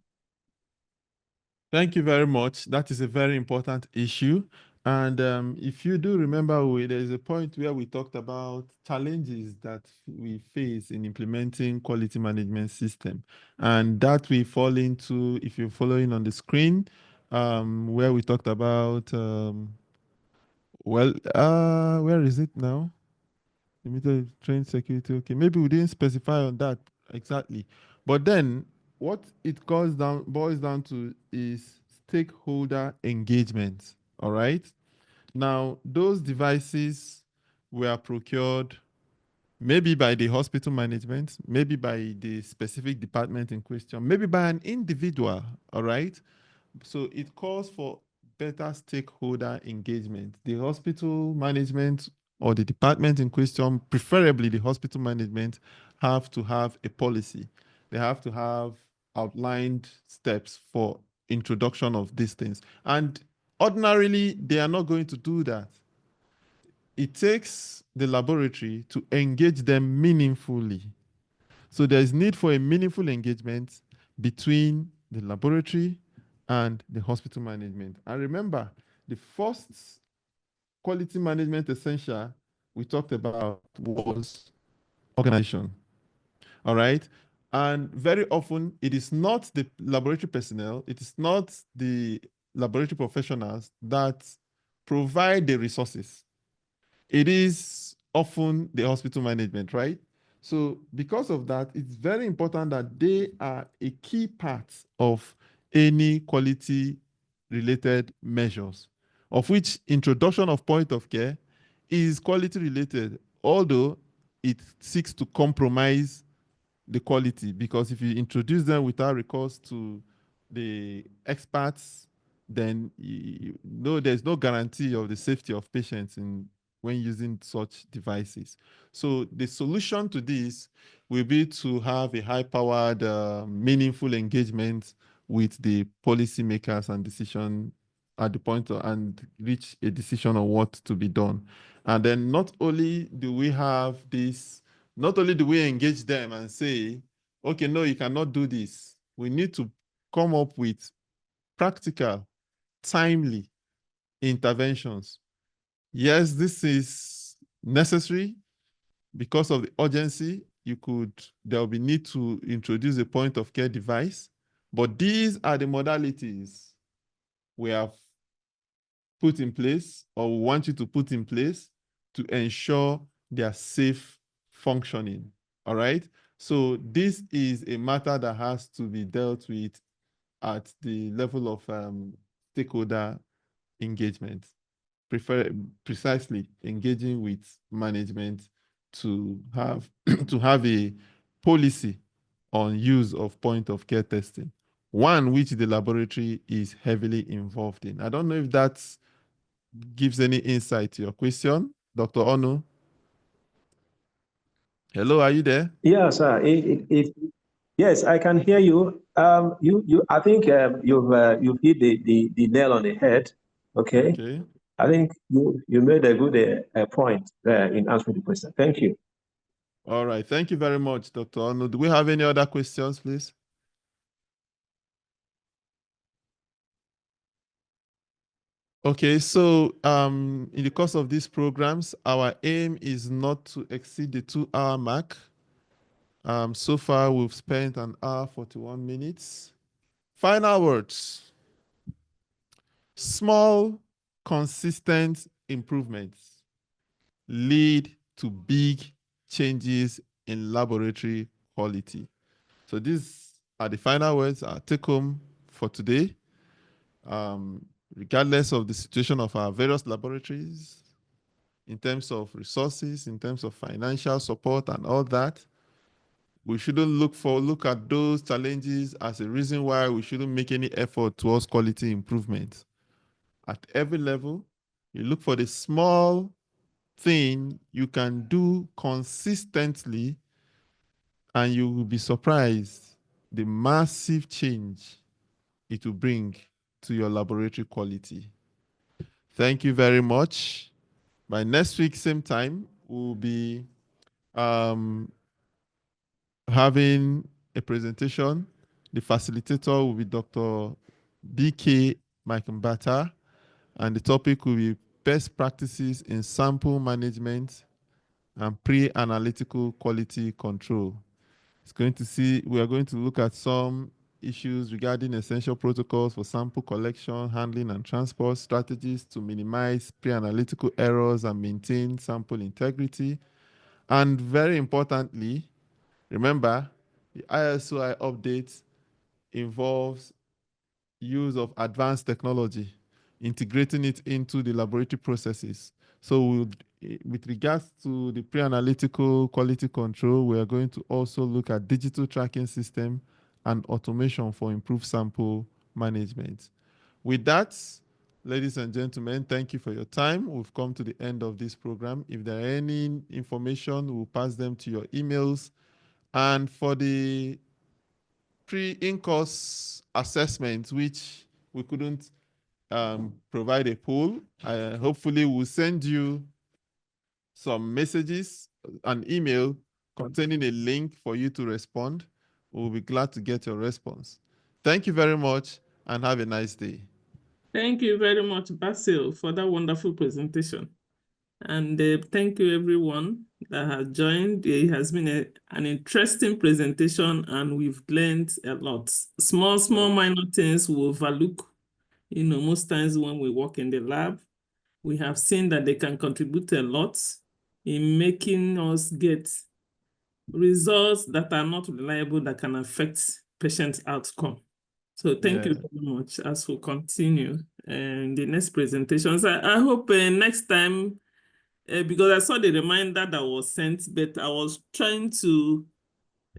Thank you very much. That is a very important issue. And if you do remember, there's a point where we talked about challenges that we face in implementing quality management system. And that we fall into, if you're following on the screen, where we talked about, where is it now? Limited train security. Okay, maybe we didn't specify on that exactly. But then what it boils down to is stakeholder engagement. All right. Now, those devices were procured maybe by the hospital management, maybe by the specific department in question, maybe by an individual. All right. So it calls for better stakeholder engagement. The hospital management or the department in question, preferably the hospital management, have to have a policy. They have to have outlined steps for introduction of these things. And ordinarily, they are not going to do that. It takes the laboratory to engage them meaningfully. So there is need for a meaningful engagement between the laboratory and the hospital management. And remember, the first quality management essential we talked about was organization. All right. And very often it is not the laboratory personnel, it is not the laboratory professionals that provide the resources. It is often the hospital management, right? So because of that, it's very important that they are a key part of any quality related measures, of which introduction of point of care is quality related, although it seeks to compromise the quality, because if you introduce them without recourse to the experts, then there's no guarantee of the safety of patients when using such devices. So the solution to this will be to have a high-powered, meaningful engagement with the policymakers and decision at the point and reach a decision on what to be done. And then not only do we engage them and say, okay, no, you cannot do this. We need to come up with practical, timely interventions. Yes, this is necessary because of the urgency. There will be need to introduce a point of care device, but these are the modalities we have put in place or we want you to put in place to ensure their safe functioning. All right. So this is a matter that has to be dealt with at the level of stakeholder engagement, precisely engaging with management to have to have a policy on use of point of care testing, one which the laboratory is heavily involved in. I don't know if that gives any insight to your question, Dr. Ono. Hello, are you there? Yeah, sir. Yes, I can hear you. I think you've hit the nail on the head. Okay. Okay. I think you made a good point there in answering the question. Thank you. All right. Thank you very much, Dr. Ono. Do we have any other questions, please? Okay, so in the course of these programs, our aim is not to exceed the 2-hour mark. So far, we've spent 1 hour, 41 minutes. Final words. Small, consistent improvements lead to big changes in laboratory quality. So these are the final words, our take home for today. Regardless of the situation of our various laboratories, in terms of resources, in terms of financial support and all that, we shouldn't look at those challenges as a reason why we shouldn't make any effort towards quality improvement. At every level, you look for the small thing you can do consistently, and you will be surprised the massive change it will bring to your laboratory quality. Thank you very much. By next week, same time, we'll be having a presentation. The facilitator will be Dr. BK Maikenbata, and the topic will be best practices in sample management and pre-analytical quality control. We are going to look at some issues regarding essential protocols for sample collection, handling, and transport, strategies to minimize pre-analytical errors and maintain sample integrity. And very importantly, remember, the ISOI update involves use of advanced technology, integrating it into the laboratory processes. So with regards to the pre-analytical quality control, we are going to also look at digital tracking system and automation for improved sample management. With that, ladies and gentlemen, thank you for your time. We've come to the end of this program. If there are any information, we'll pass them to your emails. And for the in-course assessment, which we couldn't provide a poll, hopefully we'll send you some messages, an email containing a link for you to respond. We'll be glad to get your response. Thank you very much and have a nice day. Thank you very much, Basil, for that wonderful presentation. And thank you, everyone that has joined. It has been an interesting presentation, and we've learned a lot. Small minor things we overlook. Most times when we work in the lab, we have seen that they can contribute a lot in making us get results that are not reliable, that can affect patient outcome. So thank you very much as we continue in the next presentations. I hope next time, because I saw the reminder that was sent, but I was trying to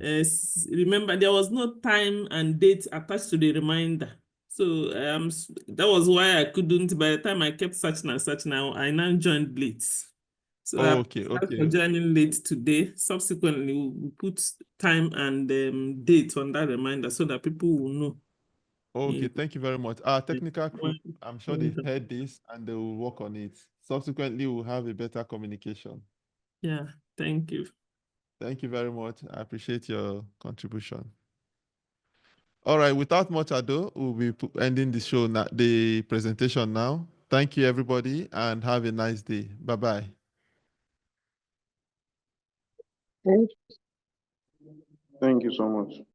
remember there was no time and date attached to the reminder. So that was why I couldn't. By the time I kept searching and searching, I now joined late. So okay. For joining late today. Subsequently, we'll put time and date on that reminder so that people will know. Okay, thank you very much. Our technical crew, I'm sure they heard this and they will work on it. Subsequently, we'll have a better communication. Yeah, thank you. Thank you very much. I appreciate your contribution. All right, without much ado, we'll be ending the show now, the presentation now. Thank you, everybody, and have a nice day. Bye-bye. Thank you. Thank you so much.